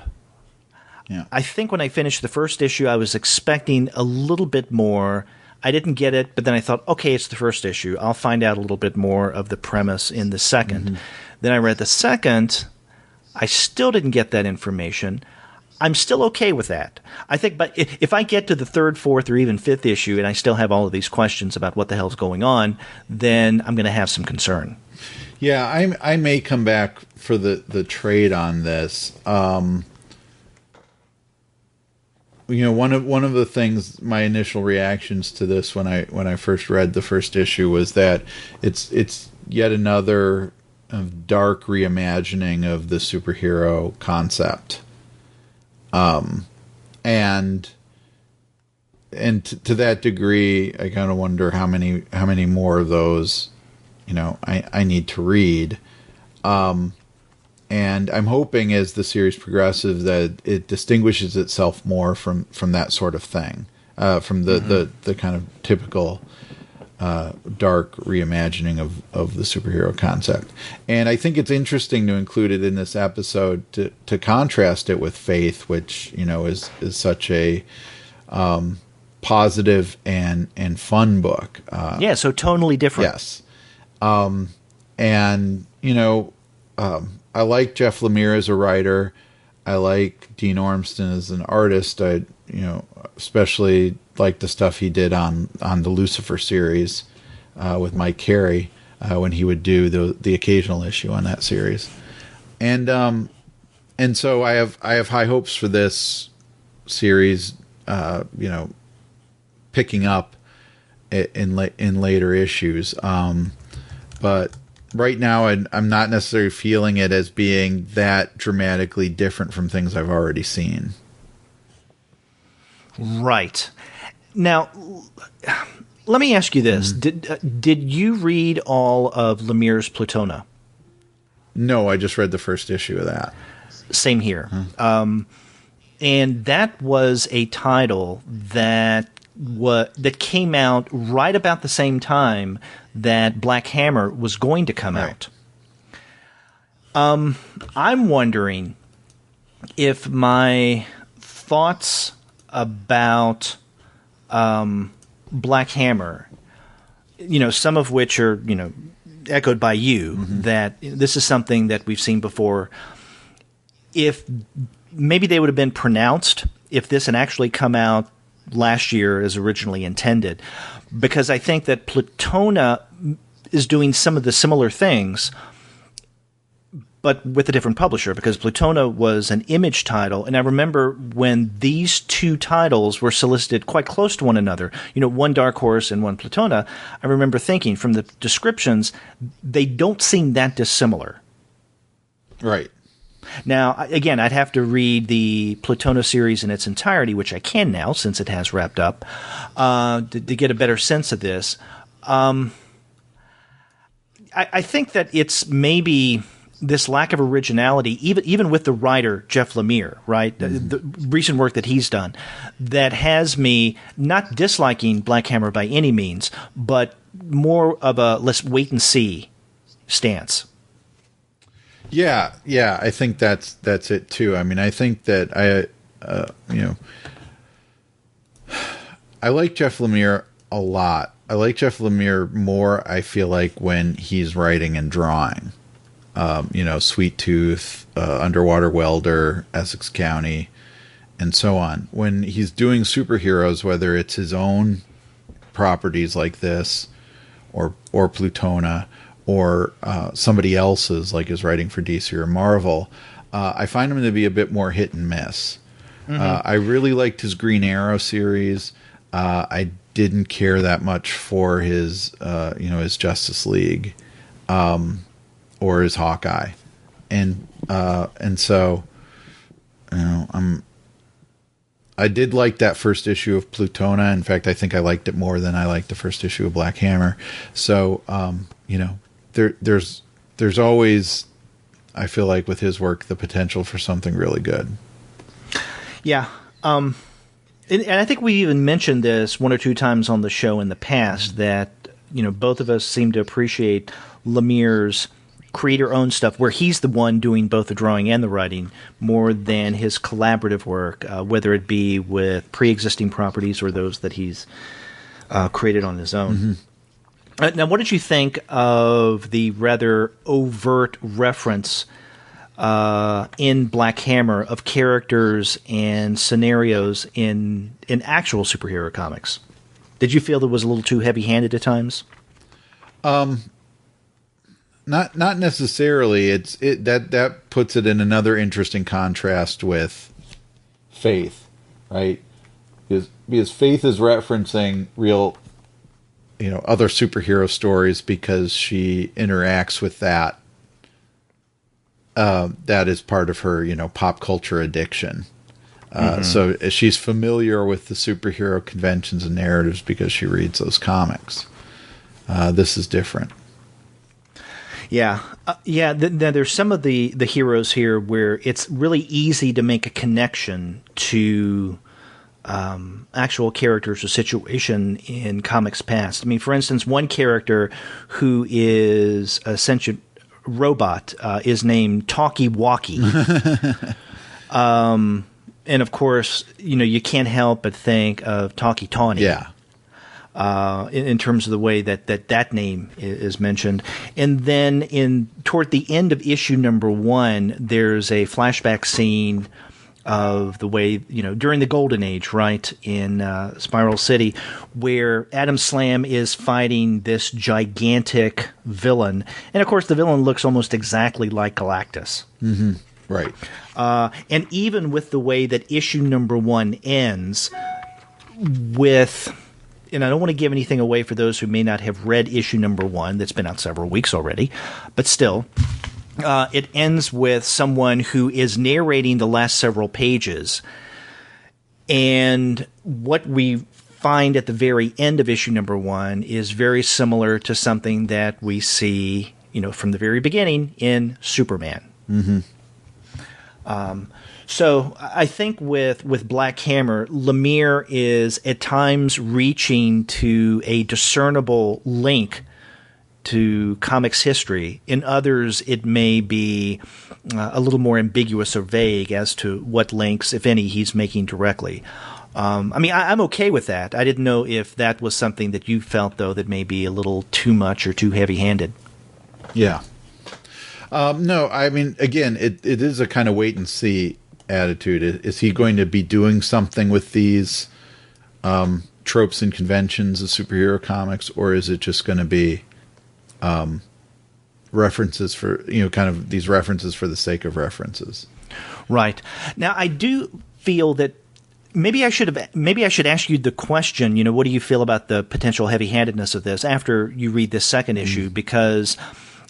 Yeah. I think when I finished the first issue, I was expecting a little bit more. I didn't get it, but then I thought, okay, it's the first issue. I'll find out a little bit more of the premise in the second. Then I read the second. I still didn't get that information. I'm still okay with that. I think, but if I get to the 3rd, 4th, or even 5th issue and I still have all of these questions about what the hell's going on, then I'm going to have some concern. Yeah, I may come back for the trade on this. One of the things, my initial reactions to this when I first read the first issue was that it's yet another dark reimagining of the superhero concept, and to that degree, I kind of wonder how many more of those, I need to read. And I'm hoping as the series progresses that it distinguishes itself more from that sort of thing, from the kind of typical dark reimagining of the superhero concept. And I think it's interesting to include it in this episode to contrast it with Faith, which is such a positive and fun book. So tonally different. Yes, I like Jeff Lemire as a writer. I like Dean Ormston as an artist. I, especially like the stuff he did on the Lucifer series with Mike Carey when he would do the occasional issue on that series. And so I have high hopes for this series. Picking up in later issues, but. Right now, I'm not necessarily feeling it as being that dramatically different from things I've already seen. Right. Now, let me ask you this. Did you read all of Lemire's Plutona? No, I just read the first issue of that. Same here. And that was a title that came out right about the same time that Black Hammer was going to come out. I'm wondering if my thoughts about Black Hammer, some of which are, echoed by you, that this is something that we've seen before. if maybe they would have been pronounced if this had actually come out last year as originally intended, because I think that Plutona is doing some of the similar things, but with a different publisher, because Plutona was an Image title. And I remember when these two titles were solicited quite close to one another, one Dark Horse and one Plutona, I remember thinking from the descriptions, they don't seem that dissimilar. Right. Now, again, I'd have to read the Plutona series in its entirety, which I can now since it has wrapped up, to get a better sense of this. I think that it's maybe this lack of originality, even with the writer, Jeff Lemire, right? Mm-hmm. The recent work that he's done, that has me not disliking Black Hammer by any means, but more of a let's wait and see stance. Yeah, I think that's it too. I mean, I think that I like Jeff Lemire a lot. I like Jeff Lemire more, I feel like, when he's writing and drawing. Sweet Tooth, Underwater Welder, Essex County, and so on. When he's doing superheroes, whether it's his own properties like this, or Plutona, or somebody else's, like his writing for DC or Marvel, I find him to be a bit more hit and miss. Mm-hmm. I really liked his Green Arrow series. I didn't care that much for his Justice League, or his Hawkeye, and so, I did like that first issue of Plutona. In fact, I think I liked it more than I liked the first issue of Black Hammer. So, there's always, I feel like, with his work, the potential for something really good. Yeah. And I think we even mentioned this one or two times on the show in the past, that, both of us seem to appreciate Lemire's creator-owned stuff, where he's the one doing both the drawing and the writing, more than his collaborative work, whether it be with pre-existing properties or those that he's created on his own. Mm-hmm. Now, what did you think of the rather overt reference in Black Hammer of characters and scenarios in actual superhero comics? Did you feel that was a little too heavy-handed at times? Not necessarily. That puts it in another interesting contrast with Faith, right? Because Faith is referencing real, other superhero stories because she interacts with that. That is part of her, pop culture addiction. Mm-hmm. So she's familiar with the superhero conventions and narratives because she reads those comics. This is different. Yeah. There's some of the heroes here where it's really easy to make a connection to actual characters or situation in comics past. I mean, for instance, one character who is a sentient robot is named Talkie Walkie. And of course, you can't help but think of Talkie Tawny. Yeah. In terms of the way that name is mentioned. And then toward the end of issue number 1, there's a flashback scene of the way, during the Golden Age, right, in Spiral City, where Adam Slam is fighting this gigantic villain. And of course, the villain looks almost exactly like Galactus. Mm-hmm. Right. And even with the way that issue number 1 ends with... And I don't want to give anything away for those who may not have read issue number 1. That's been out several weeks already. But still, it ends with someone who is narrating the last several pages. And what we find at the very end of issue number 1 is very similar to something that we see, from the very beginning in Superman. Mm-hmm. So I think with Black Hammer, Lemire is at times reaching to a discernible link to comics history. In others, it may be a little more ambiguous or vague as to what links, if any, he's making directly. I'm okay with that. I didn't know if that was something that you felt, though, that may be a little too much or too heavy-handed. Yeah. No, I mean, again, it is a kind of wait and see attitude. Is he going to be doing something with these tropes and conventions of superhero comics, or is it just going to be references for, kind of these references for the sake of references? Right. Now, I do feel that maybe I should ask you the question, what do you feel about the potential heavy-handedness of this after you read this second issue? Because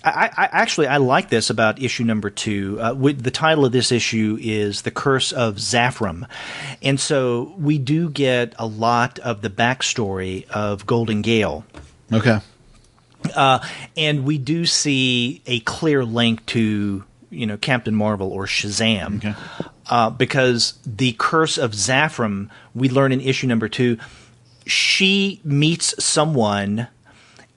I like this about issue number 2. The title of this issue is The Curse of Zaphram. And so we do get a lot of the backstory of Golden Gale. Okay. And we do see a clear link to, Captain Marvel or Shazam. Okay. Because the Curse of Zaphram, we learn in issue number 2, she meets someone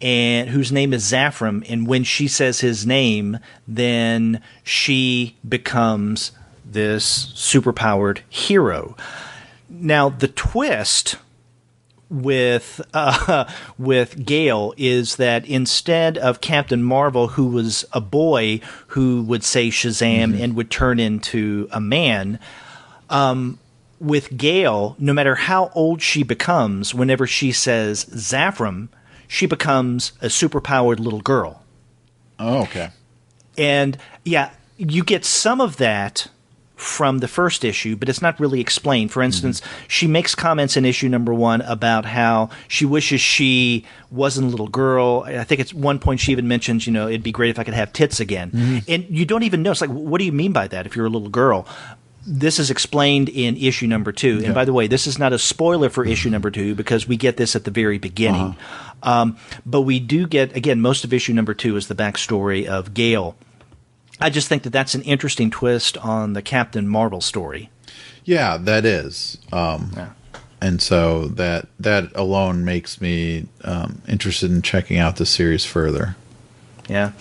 and whose name is Zaphram, and when she says his name, then she becomes this superpowered hero. Now, the twist with Gale is that instead of Captain Marvel, who was a boy who would say Shazam and would turn into a man, with Gale, no matter how old she becomes, whenever she says Zaphram, she becomes a superpowered little girl. Oh, okay. And, yeah, you get some of that from the first issue, but it's not really explained. For instance, she makes comments in issue number 1 about how she wishes she wasn't a little girl. I think at one point she even mentions, it'd be great if I could have tits again. And you don't even know. It's like, what do you mean by that if you're a little girl? This is explained in issue number 2. Okay. And by the way, this is not a spoiler for issue number 2 because we get this at the very beginning. But we do get, again, most of issue number 2 is the backstory of Gale. I just think that that's an interesting twist on the Captain Marvel story. Yeah, that is. And so that alone makes me interested in checking out the series further. Yeah.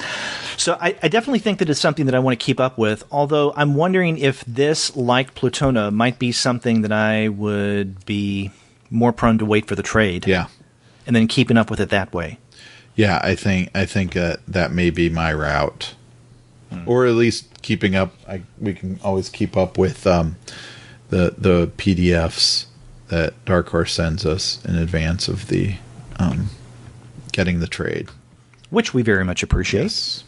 So I definitely think that it's something that I want to keep up with, although I'm wondering if this, like Plutona, might be something that I would be more prone to wait for the trade. Yeah. And then keeping up with it that way. Yeah, I think that may be my route. Or at least keeping up. We can always keep up with the PDFs that Dark Horse sends us in advance of the getting the trade, which we very much appreciate. Yes.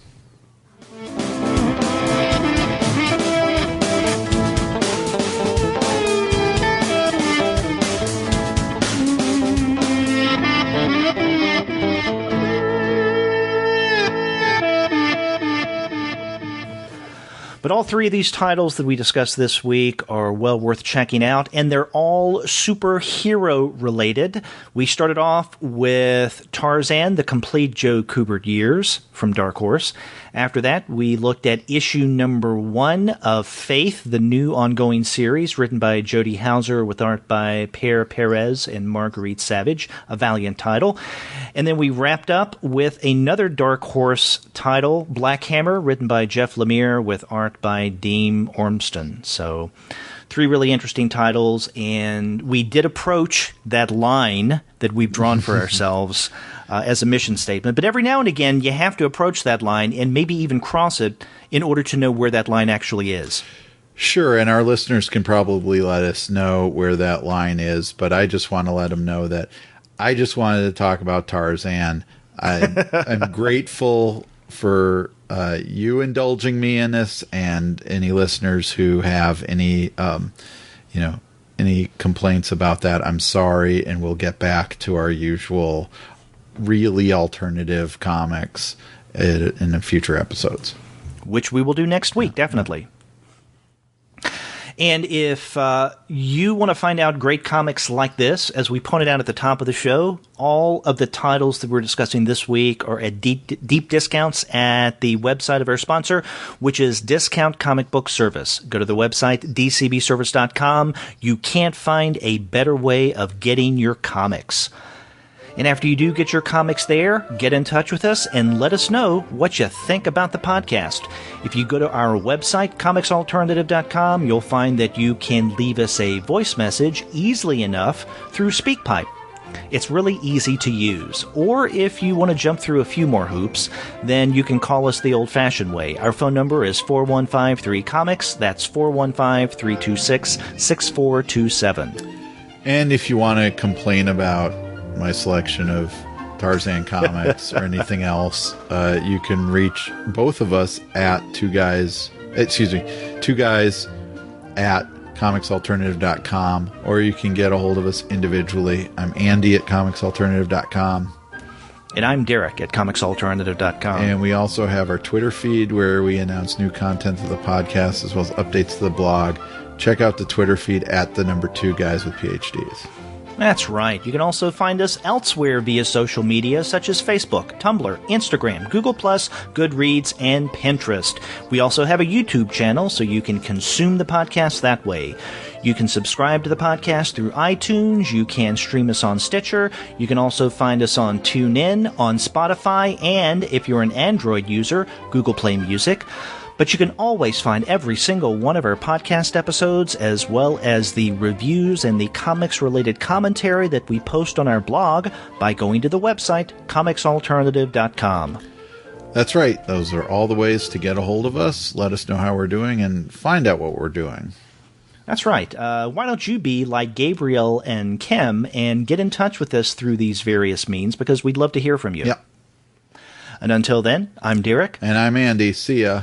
But all 3 of these titles that we discussed this week are well worth checking out, and they're all superhero related. We started off with Tarzan, the Complete Joe Kubert Years from Dark Horse. After that, we looked at issue number 1 of Faith, the new ongoing series written by Jody Houser with art by Pere, Perez, and Marguerite Sauvage, a Valiant title. And then we wrapped up with another Dark Horse title, Black Hammer, written by Jeff Lemire with art by Dean Ormston. So 3 really interesting titles, and we did approach that line that we've drawn for ourselves as a mission statement. But every now and again, you have to approach that line and maybe even cross it in order to know where that line actually is. Sure, and our listeners can probably let us know where that line is, but I just want to let them know that I just wanted to talk about Tarzan. I'm grateful for you indulging me in this, and any listeners who have any complaints about that, I'm sorry, and we'll get back to our usual really alternative comics in the future episodes, which we will do next week, definitely. And if you want to find out great comics like this, as we pointed out at the top of the show, all of the titles that we're discussing this week are at deep discounts at the website of our sponsor, which is Discount Comic Book Service. Go to the website, dcbservice.com. You can't find a better way of getting your comics. And after you do get your comics there, get in touch with us and let us know what you think about the podcast. If you go to our website, comicsalternative.com, you'll find that you can leave us a voice message easily enough through SpeakPipe. It's really easy to use. Or if you want to jump through a few more hoops, then you can call us the old-fashioned way. Our phone number is 4153-COMICS. That's 415-326-6427. And if you want to complain about my selection of Tarzan comics or anything else, you can reach both of us at two guys at comicsalternative.com, or you can get a hold of us individually. I'm Andy at comicsalternative.com. And I'm Derek at comicsalternative.com. And we also have our Twitter feed where we announce new content of the podcast as well as updates to the blog. Check out the Twitter feed at the number 2 guys with PhDs. That's right. You can also find us elsewhere via social media such as Facebook, Tumblr, Instagram, Google+, Goodreads, and Pinterest. We also have a YouTube channel, so you can consume the podcast that way. You can subscribe to the podcast through iTunes. You can stream us on Stitcher. You can also find us on TuneIn, on Spotify, and if you're an Android user, Google Play Music. But you can always find every single one of our podcast episodes, as well as the reviews and the comics-related commentary that we post on our blog by going to the website, comicsalternative.com. That's right. Those are all the ways to get a hold of us, let us know how we're doing, and find out what we're doing. That's right. Why don't you be like Gabriel and Kim and get in touch with us through these various means, because we'd love to hear from you. Yep. And until then, I'm Derek. And I'm Andy. See ya.